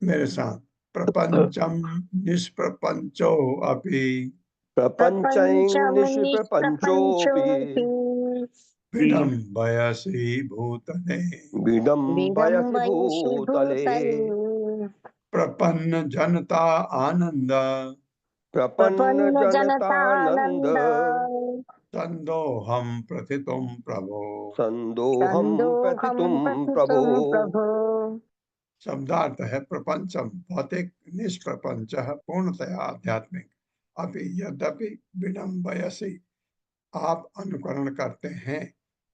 मेरे साथ, प्रपंचम निष्प्रपंचो अपि प्रपंचं निष्प्रपंचोऽपि विडम्बयसि भूतले विडम्बयसि विडम्बयसि भूतले प्रपन्न जनता आनंद प्रपन्न जनतानंद जनतानन्द संदोहम प्रथितुम प्रभो। संदोहं सन्दोहं प्रतितुं प्रभो। पतितं प्रभो। शब्दार्थ है प्रपंचम भौतिक, निष्प्रपंच पूर्णतया आध्यात्मिक, अभी यद्यपि विडम्बयसि आप अनुकरण करते हैं,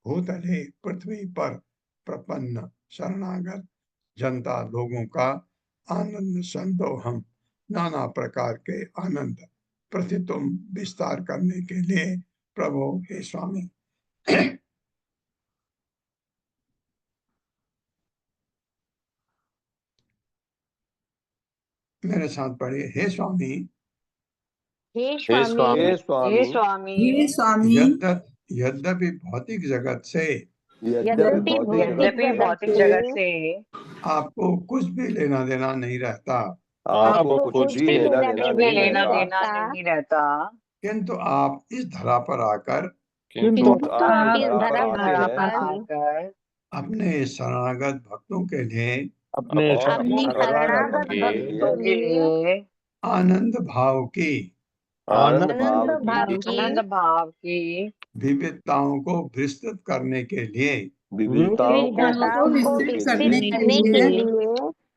भूतले पृथ्वी पर प्रपन्न शरणागत जनता लोगों का आनंद संदोहम नाना प्रकार के आनंद प्रथितुम विस्तार करने के लिए प्रभु हे स्वामी। मेरे साथ पढ़िए, हे स्वामी। हे हे स्वामी, स्वामी, हे हे स्वामी स्वामी, यद्यपि भौतिक जगत से यद्यपि भौतिक जगत यद्यपि से भौतिक जगत से आपको कुछ भी लेना देना नहीं रहता, आपको आपको कुछ भी लेना देना कुछ भी नहीं लेना रहता, देना नहीं रहता, किंतु आप इस धरा पर आकर किंतु किंतु तो आप आप इस इस धरा पर धरा आते पर धरा हैं पर आकर आकर अपने शरणागत भक्तों के लिए अपने और अपने अपने शरणागत शरणागत भक्तों के भक्तों लिए के लिए आनंद भाव की आनंद आनंद भाव भाव की की आनंद भाव की विविधताओं को विस्तृत करने के लिए विविधताओं को विविधताओं विस्तृत को करने के विस्तृत लिए करने के लिए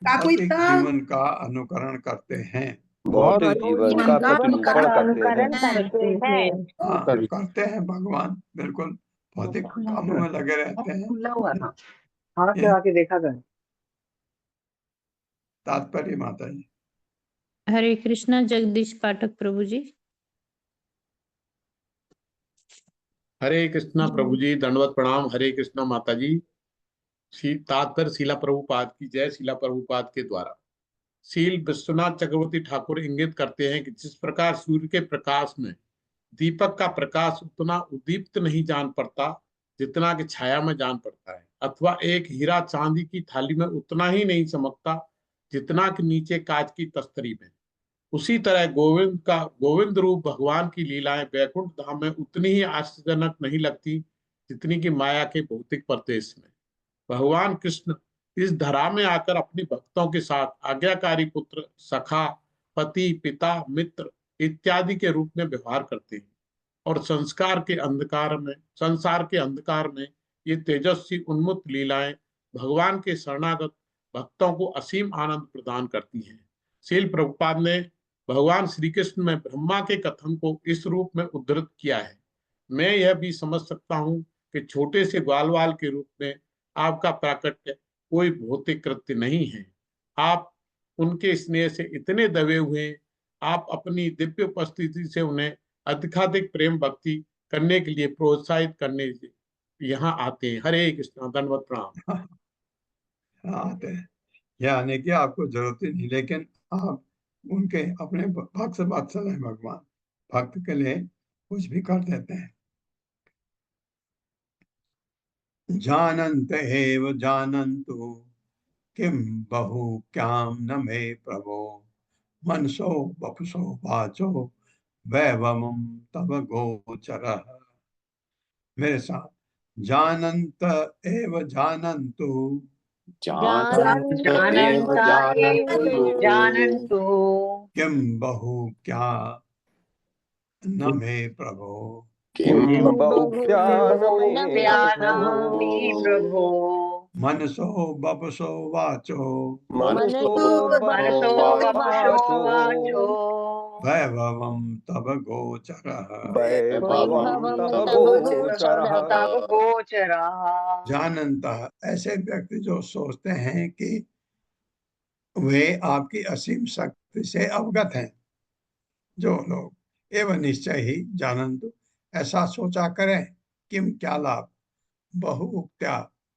भौतिक जीवन का अनुकरण करते हैं। भौतिक जीवन का जीवन का प्रतिरूपण करते हैं। अनुकरण करते हैं। हाँ, करते हैं भगवान, बिल्कुल भौतिक कामों में लगे रहते हैं। खुला हुआ था, हाथ ये लगा के देखा कर। तात्पर्य माता जी। हरे कृष्णा, जगदीश पाठक प्रभु जी। हरे कृष्णा प्रभु जी, दंडवत प्रणाम। हरे कृष्णा माता जी। तात्पर्य शीला प्रभुपाद की जय। शीला प्रभुपाद के द्वारा शील विश्वनाथ चक्रवर्ती ठाकुर इंगित करते हैं कि जिस प्रकार सूर्य के प्रकाश में दीपक का प्रकाश उतना उद्दीप्त नहीं जान पड़ता जितना कि छाया में जान पड़ता है, अथवा एक हीरा चांदी की थाली में उतना ही नहीं चमकता जितना कि नीचे कांच की तस्तरी में, उसी तरह गोविंद रूप भगवान की लीलाएं वैकुंठ धाम में उतनी ही आश्चर्यजनक नहीं लगती जितनी कि माया के भौतिक प्रदेश में। भगवान कृष्ण इस धरा में आकर अपने भक्तों के साथ आज्ञाकारी पुत्र, सखा, पति, पिता, मित्र इत्यादि के रूप में व्यवहार करते हैं और संसार के अंधकार में ये तेजस्वी उन्मुक्त लीलाएं भगवान के शरणागत भक्तों को असीम आनंद प्रदान करती हैं। श्रील प्रभुपाद ने भगवान श्री कृष्ण में ब्रह्मा के कथन को इस रूप में उद्धृत किया है। मैं यह भी समझ सकता हूँ कि छोटे से ग्वालवाल के रूप में आपका प्राकट्य कोई भौतिक कृत्य नहीं है। आप उनके स्नेह से इतने दबे हुए, आप अपनी दिव्य उपस्थिति से उन्हें अधिकाधिक प्रेम भक्ति करने के लिए प्रोत्साहित करने यहाँ आते हैं। हरे कृष्णा, दंडवत प्रणाम। आते हैं, यह आने की आपको जरूरत ही नहीं, लेकिन आप उनके अपने भक्त वत्सल हैं भगवान, भक्त के लिए कुछ भी कर देते हैं। जानन्त एव जानन्तु किम बहुक्याम न मे प्रभो मनसो वपुषो वाचो वैभवम तव गोचरः। मेरे साथ, जानन्त एव जानन्तु जानन्तु किम बहुक्या न मे प्रभो प्रभो मनसो वपुषो वाचो वैभवम तव गोचरः। तव गोचरः। जानन्ता, ऐसे व्यक्ति जो सोचते हैं कि वे आपकी असीम शक्ति से अवगत हैं, जो लोग एवं निश्चय ही जानन्तु, ऐसा सोचा करें, किम क्या लाभ, बहुउक्त्या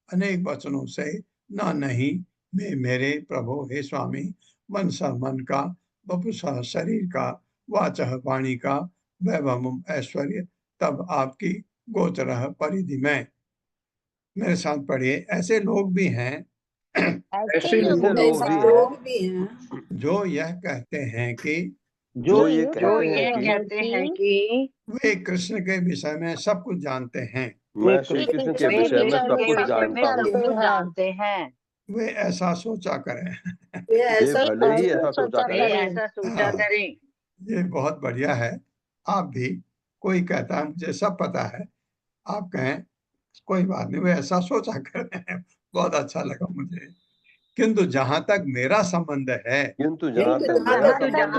अनेक वचनों से, न नहीं, मैं मेरे प्रभु हे स्वामी, मनसा मन का, वपुषा शरीर का, वाचः वाणी का, वैभवम ऐश्वर्य, तब आपकी गोचरः परिधि में। मेरे साथ पढ़िए, ऐसे लोग भी हैं ऐसे लोग भी हैं जो यह कहते हैं कि जो ये कहते हैं कि वे कृष्ण के विषय में सब कुछ जानते हैं। मैं श्री कृष्ण के विषय में सब कुछ जानता हूँ। जानते हैं। वे ऐसा सोचा करें। वे भले ही ऐसा सोचा वे करें। ऐसा सोचा करें। ये बहुत बढ़िया है। आप भी, कोई कहता है मुझे सब पता है, आप कहें कोई बात नहीं, वे ऐसा सोचा करें। बहुत अच्छा लगा मुझे। किंतु जहां तक मेरा संबंध है, किंतु जहाँ तक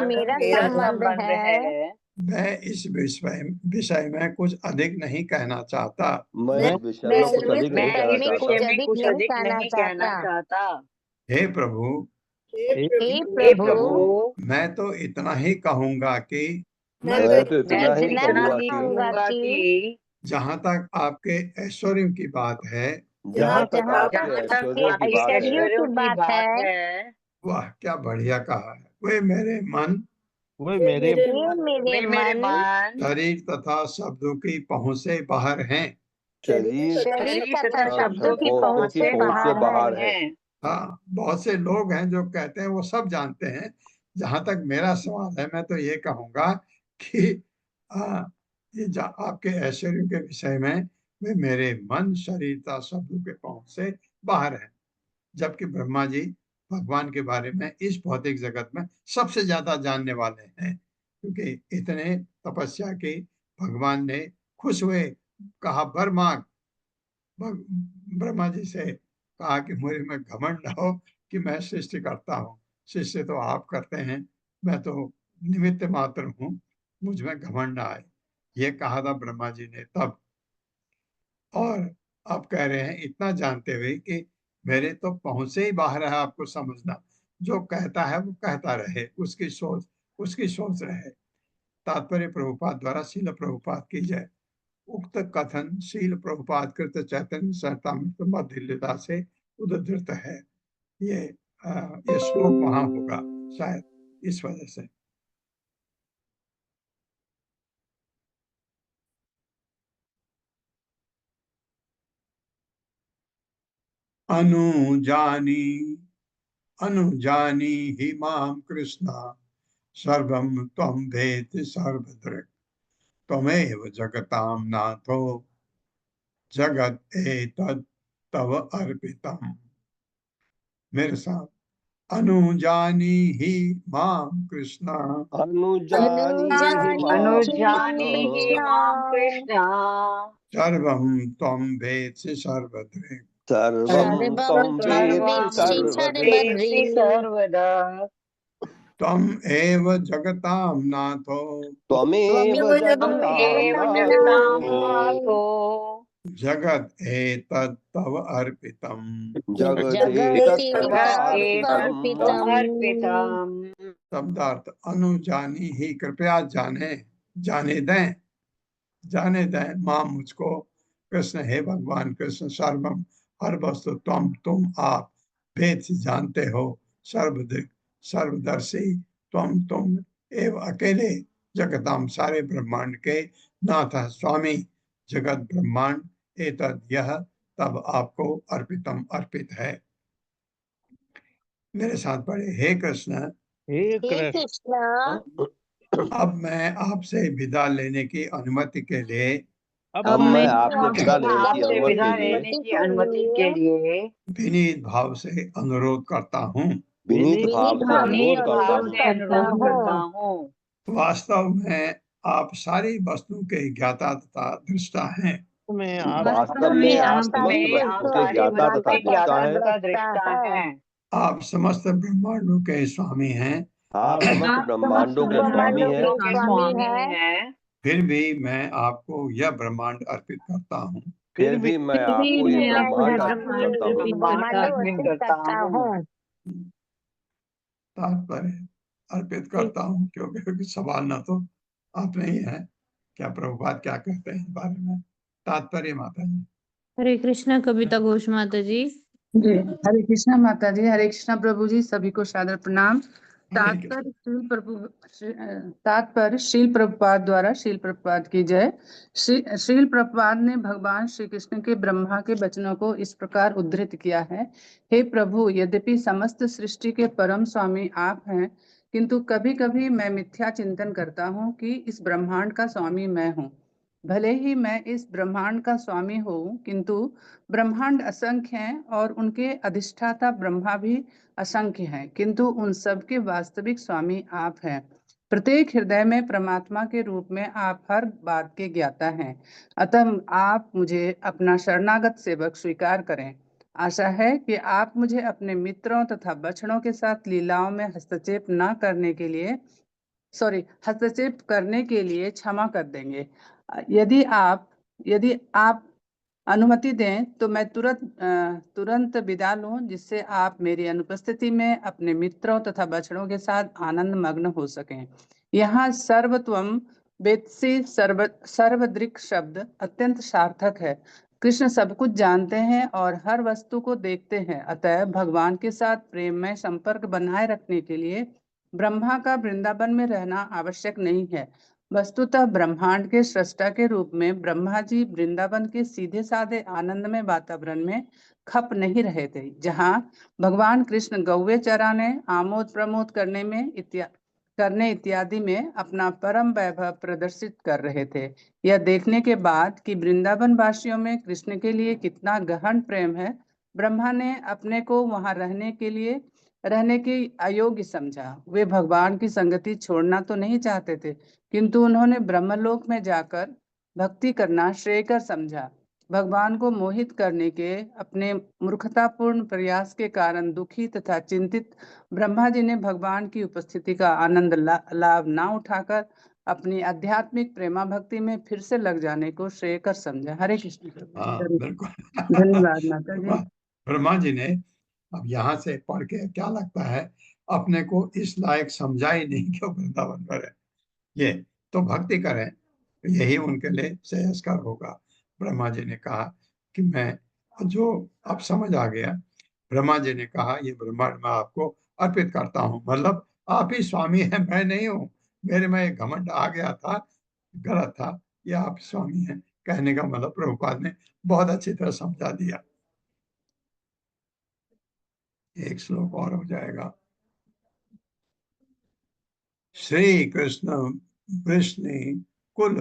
मेरा संबंध है मैं इस विषय में कुछ अधिक नहीं कहना चाहता। मैं इस विषय में कुछ अधिक नहीं कहना चाहता। कुछ अधिक नहीं कहना चाहता। हे प्रभु, हे हे प्रभु, प्रभु, मैं तो इतना ही कहूंगा कि मैं तो इतना ही कहूँगा कि जहां तक आपके ऐश्वर्य की बात है, जहाँ तक आपके ऐश्वर्यों की बात है, ऐश्वर्यों की बात है, वाह क्या बढ़िया कहा है। वे मेरे मन, वे मेरे मेरे मन, शरीर तथा शब्दों की पहुंच से बाहर हैं। शरीर तथा शब्दों की पहुंच से बाहर है। हाँ, बहुत से लोग हैं जो कहते हैं वो सब जानते हैं। जहां तक मेरा सवाल है, मैं तो ये कहूंगा कि ये आपके ऐश्वर्य के विषय में वे मेरे मन, शरीर तथा शब्दों के पहुंच से बाहर है। जबकि ब्रह्मा जी भगवान के बारे में इस भौतिक जगत में सबसे ज्यादा जानने वाले हैं, क्योंकि इतने तपस्या की भगवान ने खुश हुए, कहा वर मांग। ब्रह्मा जी से कहा कि मुझे में घमंड न हो कि मैं सृष्टि करता हूँ, सृष्टि तो आप करते हैं, मैं तो निमित्त मात्र हूँ, मुझ में घमंड न आए, ये कहा था ब्रह्मा जी ने तब। और आप कह रहे हैं इतना जानते हुए कि मेरे तो पहुंच से ही बाहर है। आपको समझना, जो कहता है वो कहता रहे, उसकी सोच रहे। तात्पर्य प्रभुपाद द्वारा श्रील प्रभुपाद की जय। उक्त कथन श्रील प्रभुपाद कृत चैतन्य सरितामृत मध्य लीला से उद्धृत है। ये श्लोक वहां होगा शायद, इस वजह से। अनुजानी हि मां कृष्ण सर्वं त्वं वेत्ति सर्वदृक् त्वमेव जगतां नाथो जगत एतत् तव अर्पितम्। मेरे साथ, अनुजानी ही मां कृष्ण अनुजानी अनुजानी ही मां कृष्ण सर्वं त्वं वेत्सि सर्वदृक् सर्वं त्वं वेत्सि सर्वदृक् वेत्सि सर्वदा त्वम् एव जगतां नाथो त्वमेव जगतां एव जगतां नाथो नाथो जगत् एतत् तव अर्पितम् जगदेतत्तव जगत् एतत् अर्पितम्। तव अर्पितम्। शब्दार्थ अनुजानी ही, कृपया जाने दें मां मुझको कृष्ण, हे भगवान कृष्ण, सर्वम हर वस्तु, तुम आप भेद से जानते हो, सर्वदर्शी तुम एव अकेले जगताम सारे ब्रह्मांड के नाथ स्वामी, जगत ब्रह्मांड एतद यह तब आपको अर्पितम अर्पित है। मेरे साथ पढ़े, हे कृष्ण हे कृष्ण, अब मैं आपसे विदा लेने की अनुमति के लिए अब मैं आपसे विदा लेने की आपसे अनुमति विदा के लिए लेने की अनुमति के लिए विनीत भाव से अनुरोध करता हूँ। विनीत भाव से अनुरोध करता भाव हूँ। से अनुरोध करता हूँ। वास्तव में आप सारी वस्तुओं के ज्ञाता तथा दृष्टा हैं। में आप वास्तव में आप समस्त में आप वस्तुओं के सारी ज्ञाता वस्तु तथा के दृष्टा ज्ञाता हैं। तथा दृष्टा हैं। आप समस्त ब्रह्मांडों के स्वामी हैं। आप समस्त ब्रह्मांडों के स्वामी हैं। स्वामी हैं। फिर भी मैं आपको यह ब्रह्मांड अर्पित करता हूँ। फिर भी मैं आपको ये ब्रह्मांड अर्पित करता हूँ। ब्रह्मांड अर्पित करता हूँ। तात्पर्य अर्पित करता हूँ, क्योंकि सवाल ना तो आपने ही है, क्या प्रभुपाद क्या कहते हैं इस बारे में। तात्पर्य माता जी। हरे कृष्णा कविता घोष माता जी। जी, हरे कृष्णा माता जी, हरे कृष्णा प्रभु जी, सभी को सादर प्रणाम। तात्पर्य श्रील प्रभुपाद द्वारा श्रील प्रभुपाद की जय। श्रील प्रभुपाद ने भगवान श्री कृष्ण के ब्रह्मा के वचनों को इस प्रकार उद्धृत किया है। हे प्रभु, यद्यपि समस्त सृष्टि के परम स्वामी आप हैं, किंतु कभी कभी मैं मिथ्या चिंतन करता हूँ कि इस ब्रह्मांड का स्वामी मैं हूँ। भले ही मैं इस ब्रह्मांड का स्वामी हूँ, किंतु ब्रह्मांड असंख्य हैं और उनके अधिष्ठाता ब्रह्मा भी असंख्य हैं, किंतु उन सब के वास्तविक स्वामी आप हैं। प्रत्येक हृदय में परमात्मा के रूप में आप हर बात के ज्ञाता हैं। अतः आप मुझे अपना शरणागत सेवक स्वीकार करें। आशा है कि आप मुझे अपने मित्रों तथा बछड़ों के साथ लीलाओं में हस्तक्षेप करने के लिए क्षमा कर देंगे। यदि आप अनुमति दें तो मैं तुरंत विदा लूं, जिससे आप मेरी अनुपस्थिति में अपने मित्रों तथा बछड़ों के साथ आनंद मग्न हो सकें। यहाँ सर्वत्वम वेत्सि सर्वदृक् शब्द अत्यंत सार्थक है। कृष्ण सब कुछ जानते हैं और हर वस्तु को देखते हैं, अतः भगवान के साथ प्रेममय संपर्क बनाए रखने के लिए ब्रह्मा का वृंदावन में रहना आवश्यक नहीं है। वस्तुतः ब्रह्मांड के सृष्टा के रूप में ब्रह्मा जी वृंदावन के सीधे साधे आनंदमय वातावरण में खप नहीं रहे थे, जहाँ भगवान कृष्ण गौवे चराने, आमोद प्रमोद करने इत्यादि में अपना परम वैभव प्रदर्शित कर रहे थे। यह देखने के बाद कि वृंदावन वासियों में कृष्ण के लिए कितना गहन प्रेम है, ब्रह्मा ने अपने को वहां रहने के अयोग्य समझा। वे भगवान की संगति छोड़ना तो नहीं चाहते थे, किंतु उन्होंने ब्रह्मलोक में जाकर भक्ति करना श्रेयकर समझा। भगवान को मोहित करने के अपने मूर्खतापूर्ण प्रयास के कारण दुखी तथा चिंतित ब्रह्मा जी ने भगवान की उपस्थिति का आनंद लाभ ना उठाकर अपनी आध्यात्मिक प्रेमा भक्ति में फिर से लग जाने को श्रेयकर समझा। हरे कृष्ण। बिल्कुल। धन्यवाद माता जी। ब्रह्मा जी ने अब यहाँ से पढ़ के क्या लगता है, अपने को इस लायक समझा ही नहीं कि वृंदावन पर है। ये तो भक्ति करें, यही उनके लिए श्रेयस्कर होगा। ब्रह्मा जी ने कहा कि मैं जो अब समझ आ गया, ब्रह्मा जी ने कहा ये ब्रह्मांड मैं आपको अर्पित करता हूँ, मतलब आप ही स्वामी हैं, मैं नहीं हूँ। मेरे में एक घमंड आ गया था, गलत था, ये आप स्वामी हैं कहने का मतलब प्रभुपाद ने बहुत अच्छी तरह समझा दिया। एक श्लोक और हो जाएगा। श्री कृष्ण वृष्णि कुल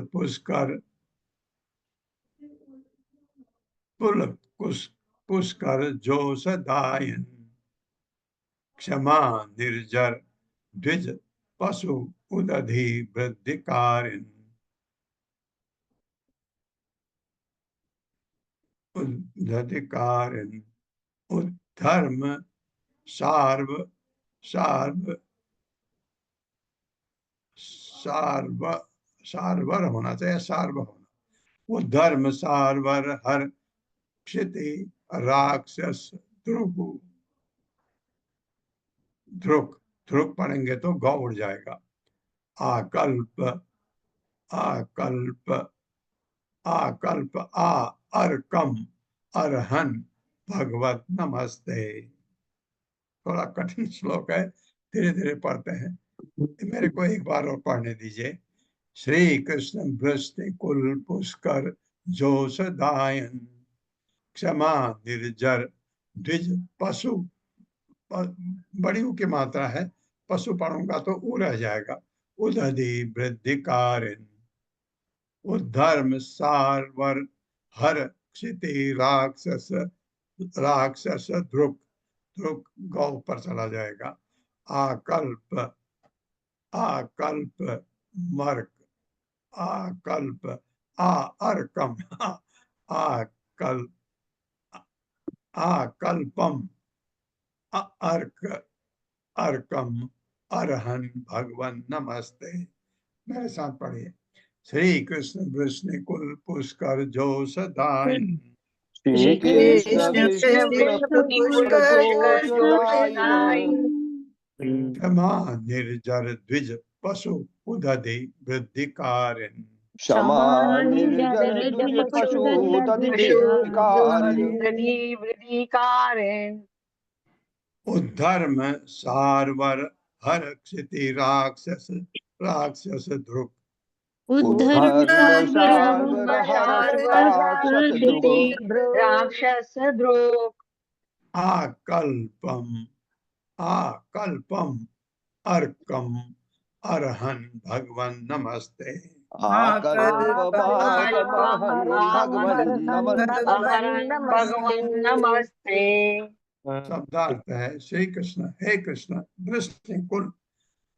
पुष्कर जो सदायन, क्षमा निर्जर द्विज पशु उदधि वृद्धिकारिन। उद्धतिकारिन् उद्धर्म सार्व सार्व सार्व सार्वर होना चाहिए, सार्व होना। वो धर्म सार्वर हर क्षिति राक्षस ध्रुव ध्रुक ध्रुक पढ़ेंगे तो गौ उड़ जाएगा। आकल्प आकल्प आकल्प आ अर्कम अरहन भगवत नमस्ते। थोड़ा कठिन श्लोक है, धीरे धीरे पढ़ते हैं। मेरे को एक बार और पढ़ने दीजिए। श्री कृष्ण वृष्टि कुल पुष्कर जोशदायन क्षमा निर्जर द्विज पशु बड़ी ऊ की मात्रा है, पशु पढ़ूंगा तो ऊ रह जाएगा। उदधि वृद्धि कारिन उद्धर्म सारवर हर क्षिति राक्षस राक्षस ध्रुक ध्रुक गौ पर चला जाएगा। आकल्प आकल्प मर्क आकल्प आ अर्कम आकल्प आकल्पम अर्क अर्कम अरहन भगवन नमस्ते। मेरे साथ पढ़िए। श्री कृष्ण वृष्णि कुल पुष्कर जोशदायन श्री कृष्ण वृष्णि कुल पुष्कर जोशदायन क्षमा निर्जर द्विज पशु उदधि वृद्धि कारिन क्षमा निर्जर द्विज पशु वृद्धिकारिण उद्धर्म सारवर हर क्षिति राक्षस राक्षस ध्रुक उद्धर्म सारवर हर राक्षस ध्रुव राक्षस ध्रुव आकल्पम आकल्पम अर्कम अरहन भगवन नमस्ते। भगवन नमस्ते। शब्दार्थ है श्री कृष्ण हे कृष्ण वृष्णि कुल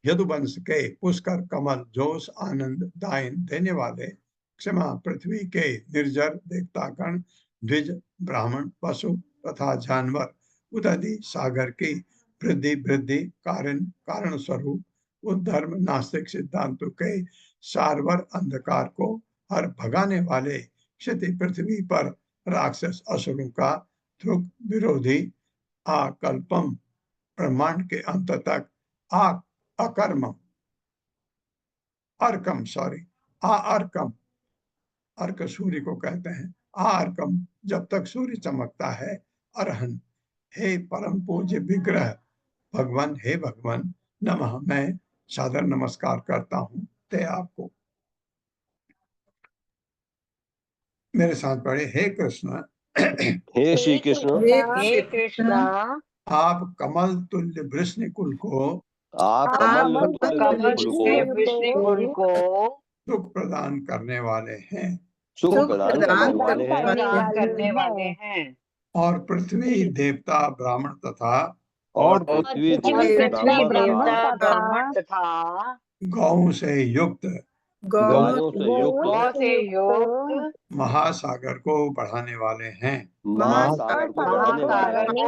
यदुवंश के पुष्कर कमल जोश आनंद दायन देने वाले क्षमा पृथ्वी के निर्जर देवतागण द्विज ब्राह्मण पशु तथा जानवर उदधि सागर की वृद्धि वृद्धि कारण कारण स्वरूप उद्धर्म नास्तिक सिद्धांतों के सारवर अंधकार को हर भगाने वाले क्षिति पृथ्वी पर राक्षस असुरों का ध्रुव विरोधी आकल्पम ब्रह्मांड के अंत तक अकर्म अर्कम सॉरी अर्कम अर्क सूर्य को कहते हैं। अर्कम जब तक सूर्य चमकता है। अरहन हे परम पूज्य विग्रह भगवान हे भगवान नमः मैं सादर नमस्कार करता हूँ ते आपको। मेरे साथ पढ़े हे कृष्ण हे श्री कृष्ण हे कृष्णा आप कमल तुल्य वृष्णि कुल को आप कमल तुल्य वृष्णि कुल को सुख प्रदान करने वाले हैं सुख प्रदान करने वाले हैं और पृथ्वी देवता ब्राह्मण तथा और पृथ्वी देवता देवता ब्राह्मण तथा गौ से युक्त गायों से गौ से युक्त महासागर को बढ़ाने वाले हैं। महासागर को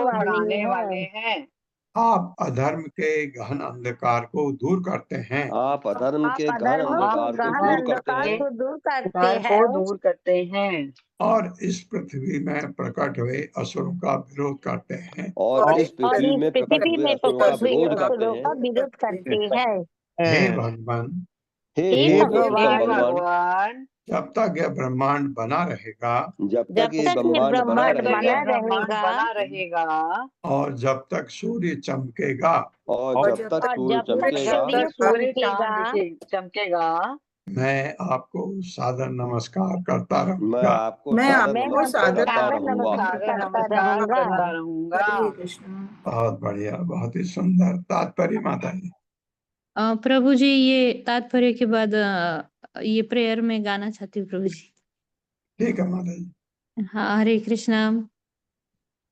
बढ़ाने वाले हैं। आप अधर्म के गहन अंधकार को दूर करते हैं। आप अधर्म के गहन अंधकार को दूर करते हैं और इस पृथ्वी में प्रकट हुए असुरों का विरोध करते हैं। और इस पृथ्वी में प्रकट हुए असुरों का विरोध करते हैं। हे भगवान हे भगवान जब तक यह ब्रह्मांड बना रहेगा जब तक ये ब्रह्मांड बना रहेगा और जब तक सूर्य चमकेगा और जब तक सूर्य चमकेगा मैं आपको सादर नमस्कार करता मैं रहूंगा। आपको सादर नमस्कार करता रहूंगा। बहुत बढ़िया, बहुत ही सुंदर तात्पर्य माता जी। प्रभु जी ये तात्पर्य के बाद ये प्रेयर में गाना चाहती हूँ प्रभु जी। ठीक है माता जी। हाँ हरे कृष्णा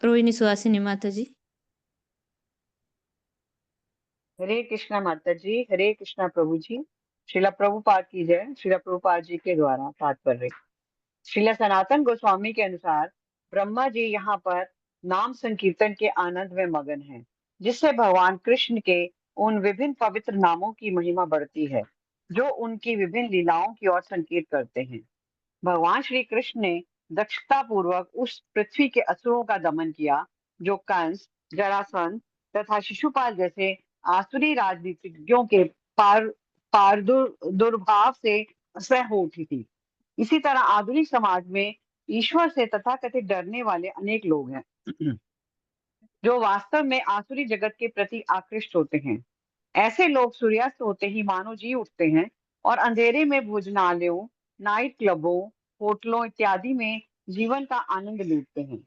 रोहिणी सुहासिनी माता जी। हरे कृष्णा माता जी। हरे कृष्णा प्रभु जी। श्रीला प्रभुपाद की जय। श्रीला प्रभुपाद जी के द्वारा तात्पर्य। श्रीला सनातन गोस्वामी के अनुसार ब्रह्मा जी यहाँ पर नाम संकीर्तन के आनंद में मगन हैं, जिससे भगवान कृष्ण के उन विभिन्न पवित्र नामों की महिमा बढ़ती है, जो उनकी विभिन्न लीलाओं की ओर संकेत करते हैं। भगवान श्री कृष्ण ने दक्षता पूर्वक उस पृथ्वी के असुरों का दमन किया, जो कंस, जरासंध तथा शिशुपाल जैसे आसुरी राजनीतिज्ञों के दुर्भाव से असह्य हो उठी थी। इसी तरह आधुनिक समाज में ईश्वर से तथाकथित डरने वाले अनेक लोग हैं, जो वास्तव में आसुरी जगत के प्रति आकृष्ट होते हैं। ऐसे लोग सूर्यास्त होते ही मानो जी उठते हैं और अंधेरे में भोजनालयों, नाइट क्लबों, होटलों इत्यादि में जीवन का आनंद लूटते हैं।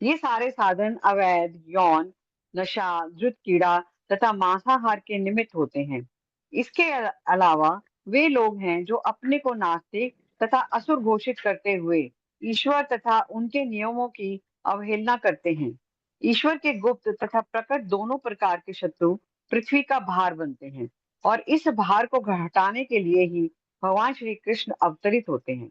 ये सारे साधन अवैध, यौन, नशा, द्रुत कीड़ा तथा मांसाहार के निमित्त होते हैं। इसके अलावा वे लोग हैं जो अपने को नास्तिक तथा असुर घोषित करते हुए ईश्वर तथा उनके नियमों की अवहेलना करते हैं। ईश्वर के गुप्त तथा प्रकट दोनों प्रकार के शत्रु पृथ्वी का भार बनते हैं, और इस भार को हटाने के लिए ही भगवान श्री कृष्ण अवतरित होते हैं।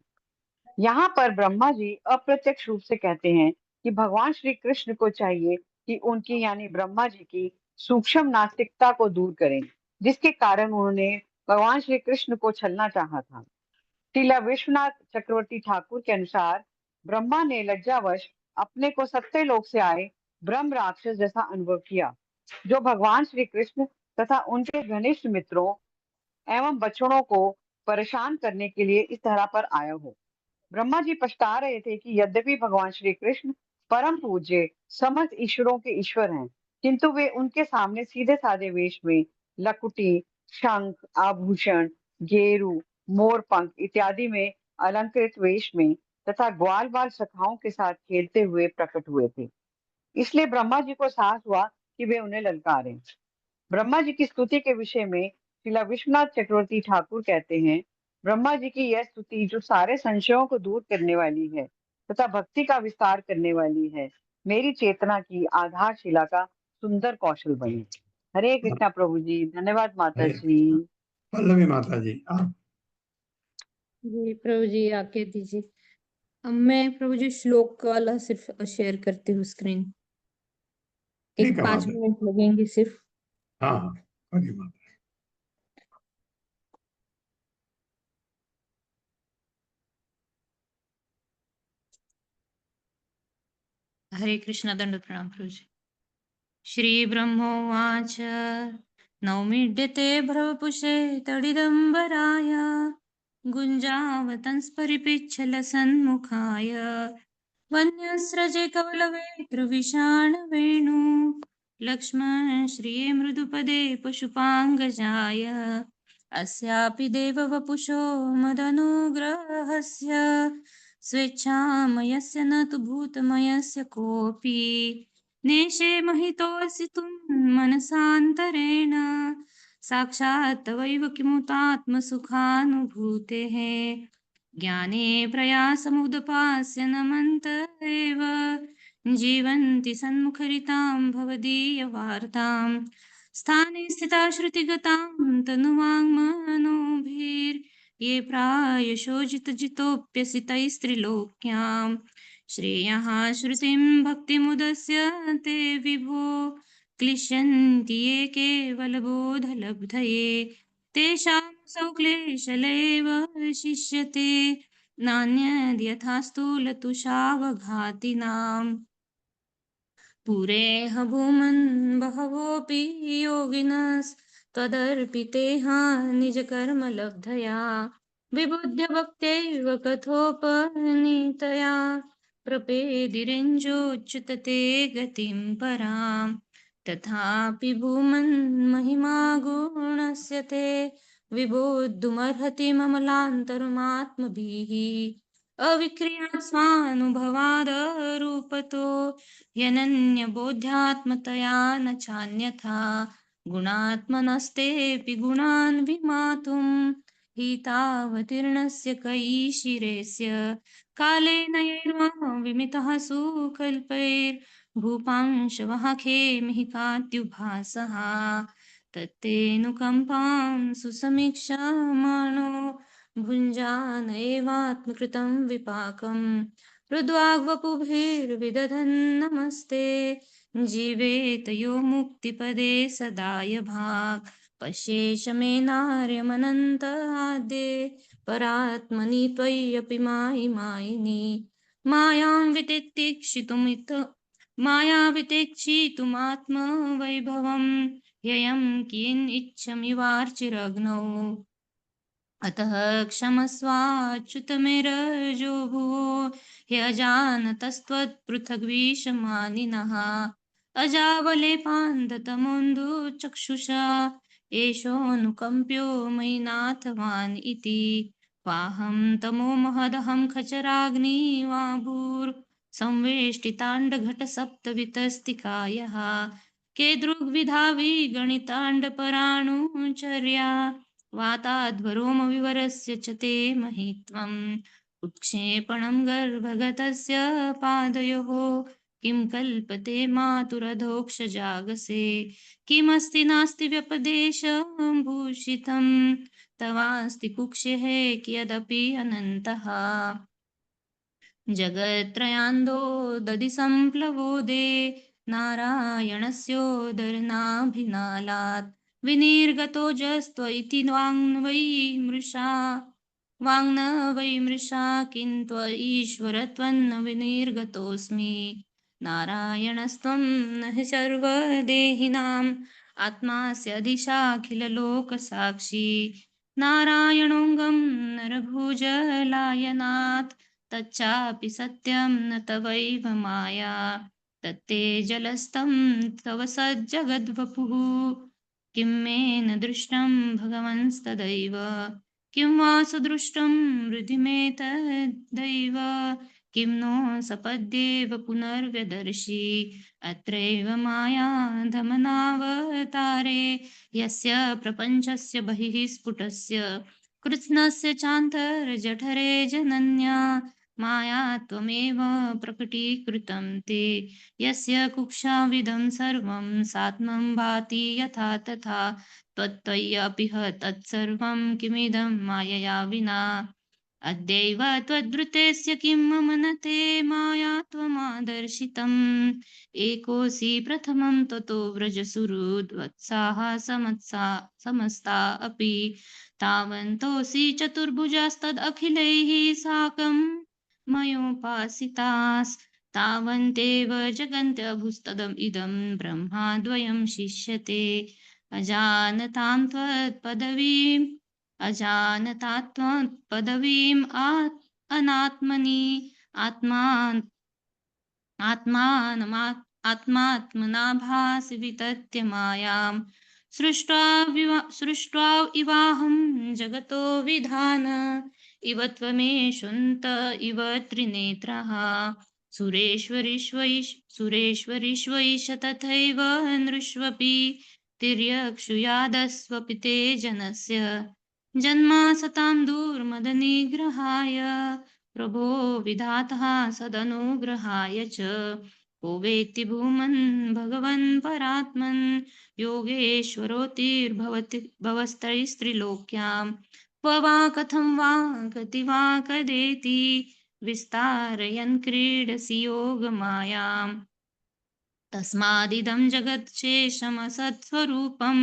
यहाँ पर ब्रह्मा जी अप्रत्यक्ष रूप से कहते हैं कि भगवान श्री कृष्ण को चाहिए कि उनकी यानी ब्रह्मा जी की सूक्ष्म नास्तिकता को दूर करें, जिसके कारण उन्होंने भगवान श्री कृष्ण को छलना चाहा था। श्रीला विश्वनाथ चक्रवर्ती ठाकुर के अनुसार ब्रह्मा ने लज्जावश अपने को सत्यलोक से आए ब्रह्म राक्षस जैसा अनुभव किया, जो भगवान श्री कृष्ण तथा उनके घनिष्ठ मित्रों एवं बछड़ों को परेशान करने के लिए इस तरह पर आया हो। ब्रह्मा जी पछता रहे थे कि यद्यपि भगवान श्री कृष्ण परम पूज्य समस्त ईश्वरों के ईश्वर हैं, किंतु वे उनके सामने सीधे साधे वेश में लकुटी, शंख, आभूषण, गेरू, मोर पंख इत्यादि में अलंकृत वेश में तथा ग्वाल बाल सखाओं के साथ खेलते हुए प्रकट हुए थे। इसलिए ब्रह्मा जी को साहस हुआ कि वे उन्हें ललकारें। ब्रह्मा जी की स्तुति के विषय में श्रीला विश्वनाथ चक्रवर्ती ठाकुर कहते हैं, ब्रह्मा जी की यह स्तुति जो सारे संशयों को दूर करने वाली है तथा भक्ति का विस्तार करने वाली है, मेरी चेतना की आधारशिला का सुंदर कौशल बनी। हरे कृष्णा प्रभु जी। धन्यवाद माता जी। पल्लवी माता जी आप। जी प्रभु जी आके दीजिए। अब मैं प्रभु जी श्लोक वाला सिर्फ शेयर करती हूँ स्क्रीन। ठीक एक है 5 माता। मिनट लगेंगे सिर्फ। हाँ हाँ करिए माता। हरे कृष्ण दंड प्रणाम प्रभु जी। श्री ब्रह्मोवाच नौमीड्यते भ्रवपुषे तडिदम्बराय गुञ्जावतंस्परिपिच्छलसन्मुखाय वन्यस्रजे कवलवेत्रविषाणवेणु लक्ष्मण श्रिये मृदुपदे पशुपाङ्गजाय अस्यापि देववपुषो मदनुग्रहस्य स्वेच्छामयस्य न तु भूतमयस्य कोऽपि नेशे महितोऽसि तुं मनसान्तरेण साक्षात् तवैव किमुतात्मसुखानुभूतेः ज्ञाने प्रयासमुदपास्य न मन्त एव जीवन्ति सन्मुखरितां भवदीयवार्तां स्थाने स्थिता श्रुतिगतां तनुवाङ्मनोभिर्ये प्रायशो जितोऽप्यसितैस्त्रिलोक्यां श्रेयः श्रुतिं भक्तिमुदस्य ते विभो क्लिश्यन्ति ये केवलबोधलब्धये तेषां सौक्लेशलेव शिष्यते नान्यद्यथा स्थूलतुषावघातिनाम् पुरेह भूमन् बहवोऽपि योगिनस्त्वदर्पितेह निजकर्मलब्धया विबुध्य भक्त्यैव कथोपनीतया प्रपेदिरेञ्जोच्युतते गतिं पराम् तथापि भूमन् महिमा गुणस्य ते विबोद्धुमर्हति ममलान्तरमात्मभिः अविक्रियात् स्वानुभवादरूपतो यनन्यबोध्यात्मतया न चान्यथा गुणात्मनस्तेऽपि गुणान् विमातुं हि तावतीर्णस्य कैशिरेस्य कालेन यैर्मा विमितः सुकल्पैर्भूपांशवः खेमिकाद्युभासः तत्तेऽनुकम्पां सुसमीक्षमाणो भुञ्जान एवात्मकृतं विपाकम् हृद्वाग्वपुभिर्विदधन् नमस्ते जीवेत यो मुक्तिपदे सदाय भाक् पश्येश मे नार्यमनन्त आद्ये परात्मनि त्वय्यपि मायिमायिनि मायां वितिक्षितुमित माया वितिक्षितुमात्मवैभवम् ह्ययं किन् इच्छमि वार्चिरग्नौ अतः क्षमस्वाच्युत मे रजो भुवो ह्यजानतस्त्वत्पृथग्विषमानिनः अजावलेपान्ततमोऽन्धुचक्षुषा एषोऽनुकम्प्यो मयि नाथवान् इति वाहं तमो महदहं खचराग्निवाभूर् संवेष्टिताण्डघटसप्तवितस्तिकायः केदृग्विधावि गणिताण्डपराणुचर्या वाताध्वरोमविवरस्य च ते महित्वम् उत्क्षेपणं गर्भगतस्य पादयोः किं कल्पते मातुरधोक्षजागसे किमस्ति नास्ति व्यपदेशभूषितं तवास्ति कुक्षेः कियदपि अनन्तः जगत्त्रयान्दो दधि सम्प्लवोदे नारायणस्योदरनाभिनालात् विनिर्गतोजस्त्व इति वाङ्वै मृषा वाङ्न वै मृषा किन्त्व ईश्वरत्वन्न विनिर्गतोऽस्मि नारायणस्त्वं न हि सर्वदेहिनाम् आत्मास्यधिशाखिललोकसाक्षी नारायणोऽङ्गं नरभुजलायनात् तच्चापि सत्यं न तवैव माया तत्ते जलस्थं तव सज्जगद्वपुः किं मे न दृष्टं भगवंस्तदैव किं वा सुदृष्टं हृदि मे तदैव किं नो सपद्येव पुनर्व्यदर्शि अत्रैव माया धमनावतारे यस्य प्रपञ्चस्य बहिः स्फुटस्य कृत्स्नस्य चान्तर्जठरे जनन्या माया त्वमेव प्रकटीकृतं ते यस्य कुक्षाविदं सर्वं सात्मं भाति यथा तथा त्वत्त्वय्यपि ह तत्सर्वं किमिदं मायया विना अद्यैव त्वद्वृतेस्य किं मम न ते माया त्वमादर्शितम् एकोऽसि प्रथमं ततो व्रजसुहृद्वत्साः समस्ता अपि तावन्तोऽसि चतुर्भुजास्तदखिलैः साकं मयोपासितास्तावन्तेव जगन्त्यभुस्तदम् इदं ब्रह्माद्वयं शिष्यते अजानतां त्वत्पदवीम् अनात्मनि आत्मात्मनाभासि वितत्य मायां सृष्ट्वा इवाहं जगतो विधान इव त्वमेषुन्त इव त्रिनेत्रः सुरेश्वरीष्वैष तथैव नृष्वपि तिर्यक्षुयादस्वपि ते जनस्य जन्मा सतां दुर्मदनिग्रहाय प्रभो विधातः सदनुग्रहाय च को वेत्ति भूमन् भगवन् परात्मन् योगेश्वरोतिर्भवति भवस्तैस्त्रिलोक्यां क्व वा कथं वा गति वा कदेति विस्तारयन् क्रीडसि योगमायाम् तस्मादिदं जगच्छेषमसत्स्वरूपं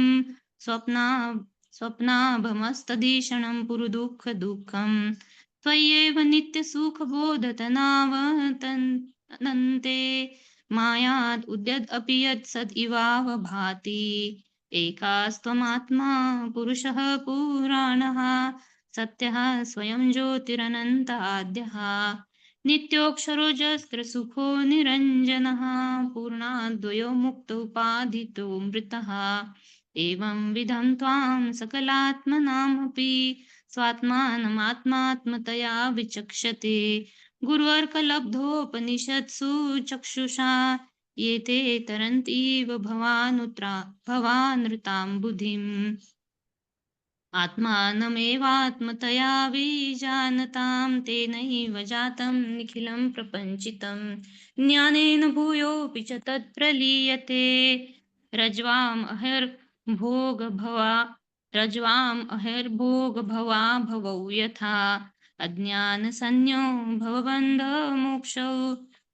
स्वप्नाभमस्तदीशनं पुरुदुःखदुःखं त्वय्येव नित्यसुखबोधतनावतन्ते मायात् उद्यदपि यत् सद् इवाव भाति एकास्त्वमात्मा पुरुषः पुराणः सत्यः स्वयं ज्योतिरनन्त आद्यः नित्योऽक्षरोजस्त्रसुखो निरञ्जनः पूर्णाद्वयो मुक्तोपाधितो मृतः एवं विधं त्वां सकलात्मनामपि स्वात्मानमात्मात्मतया विचक्षते गुर्वर्कलब्धोपनिषत्सु चक्षुषा ये ते तरन्तीव भवानृतां बुधिम् आत्मानमेवात्मतया विजानतां तेनैव जातं निखिलं प्रपञ्चितं ज्ञानेन भूयोऽपि च तत्प्रलीयते रज्वाम् अहर्भोगभवा भवौ यथा अज्ञानसंज्ञो भवबन्धमोक्षौ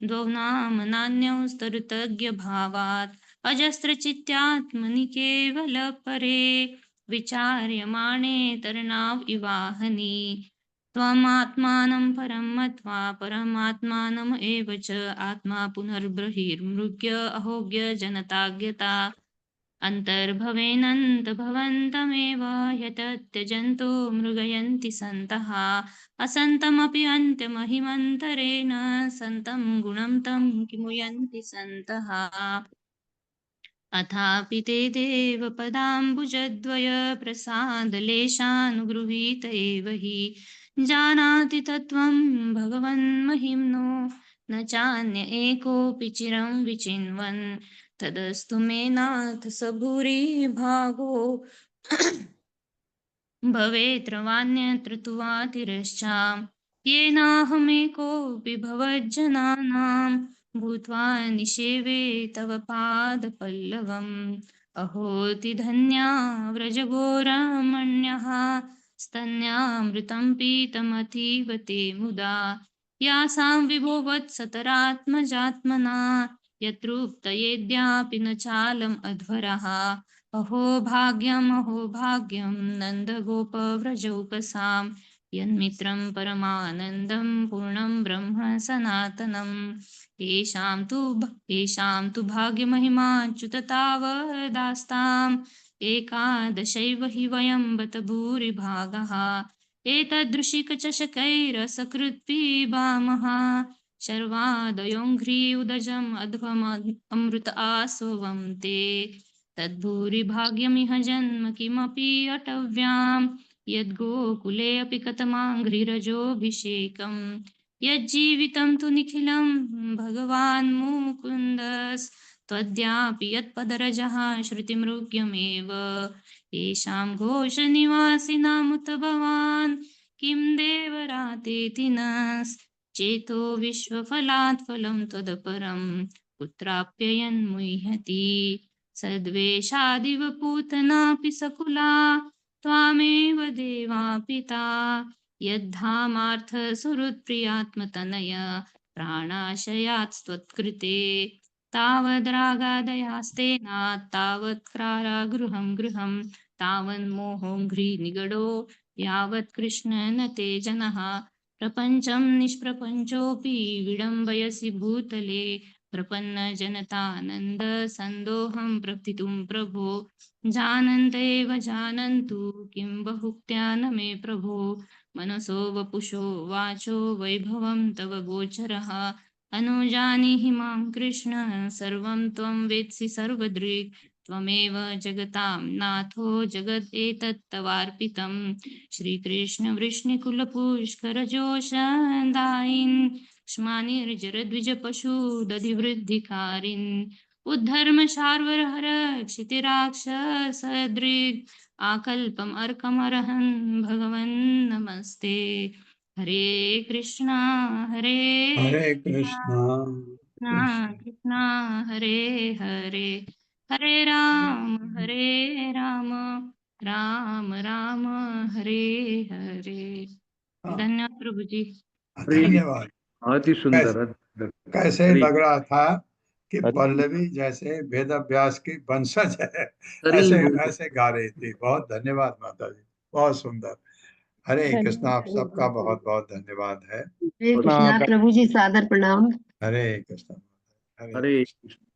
द्वौ नाम नान्यौ स्तरुतज्ञभावात् अजस्रचित्यात्मनि केवलपरे विचार्यमाणे तरणाव इवाहनि त्वमात्मानं परं मत्वा परमात्मानम् एव च आत्मा पुनर्बहिर्मृग्य अहोग्य जनताज्ञता अन्तर्भवेनन्तभवन्तमेव यतत्यजन्तो मृगयन्ति सन्तः असन्तमपि अन्त्यमहिमन्तरेण सन्तं गुणं तं किमुयन्ति सन्तः अथापि ते देवपदाम्बुजद्वय प्रसादलेशानुगृहीत एव हि जानाति तत्त्वं भगवन्महिम्नो न चान्य एकोऽपि चिरं विचिन्वन् तदस्तु मे नाथ स भूरिभागो भवेत्रवान्यत्र तु वा तिरश्चाम् येनाहमेकोऽपि भवज्जनानां भूत्वा निषेवे तव पादपल्लवम् अहोति धन्या व्रजगोरमण्यः स्तन्यामृतं पीतमतीव ते मुदा यासां विभो वत्सतरात्मजात्मना यत्रूप्तयेद्यापि न चालम् अध्वरः अहो भाग्यं नन्दगोपव्रजौकसां यन्मित्रं परमानन्दं पूर्णं ब्रह्म सनातनम् येषां तु भाग्यमहिमाच्युत तावदास्ताम् एकादशैव हि वयं बत भूरिभागः एतदृशिकचषकैरसकृत् पिबामः शर्वादयोङ्घ्रि उदजम् अध्वममृत आस्वं ते तद्भूरिभाग्यमिह जन्म किमपि अटव्याम् यद्गोकुलेऽपि कथमाङ्घ्रिरजोऽभिषेकम् यज्जीवितं तु निखिलं भगवान् मुकुन्दस्त्वद्यापि यत्पदरजः श्रुतिमृग्यमेव येषां घोषनिवासिनामुत भवान् किं देवरातेति नश्चेतो विश्वफलात् फलं त्वदपरं कुत्राप्ययन्मुह्यति सद्वेषादिव पूतनापि सकुला त्वामेव देवा पिता यद्धामार्थसुहृत्प्रियात्मतनय प्राणाशयात्स्त्वत्कृते तावद्रागादयास्तेना तावत्क्रारागृहं गृहं तावन्मोहोऽङ्घ्रिनिगडो यावत् कृष्ण न ते जनः प्रपञ्चं निष्प्रपञ्चोऽपि विडम्बयसि भूतले प्रपन्नजनतानन्द सन्दोहं प्रथितुं प्रभो जानन्त एव जानन्तु किं बहुक्त्या न मे प्रभो मनसो वपुषो वाचो वैभवं तव गोचरः अनुजानीहि मां कृष्ण सर्वं त्वं वेत्सि सर्वदृक् त्वमेव जगतां नाथो जगदेतत्तवार्पितं श्रीकृष्ण वृष्णिकुलपुष्करजोषदायिन् क्ष्मानिर्जरद्विजपशुदधिवृद्धिकारिन् उद्धर्मशार्वरहर क्षितिराक्षसदृक् आकल्पम् अर्कमर्हन् भगवन् नमस्ते हरे कृष्णा हरे कृष्णा कृष्णा हरे हरे हरे राम राम राम हरे हरे धन्यवाद प्रभु जी धन्यवाद। बहुत ही सुंदर कैसे लग रहा था कि पल्लवी जैसे वेद व्यास की वंशज है, ऐसे गा रही थी। बहुत धन्यवाद माता जी, बहुत सुंदर। हरे कृष्णा, आप सबका बहुत बहुत धन्यवाद है। कृष्णा प्रभु जी, सादर प्रणाम। हरे कृष्णा। हरे कृष्ण।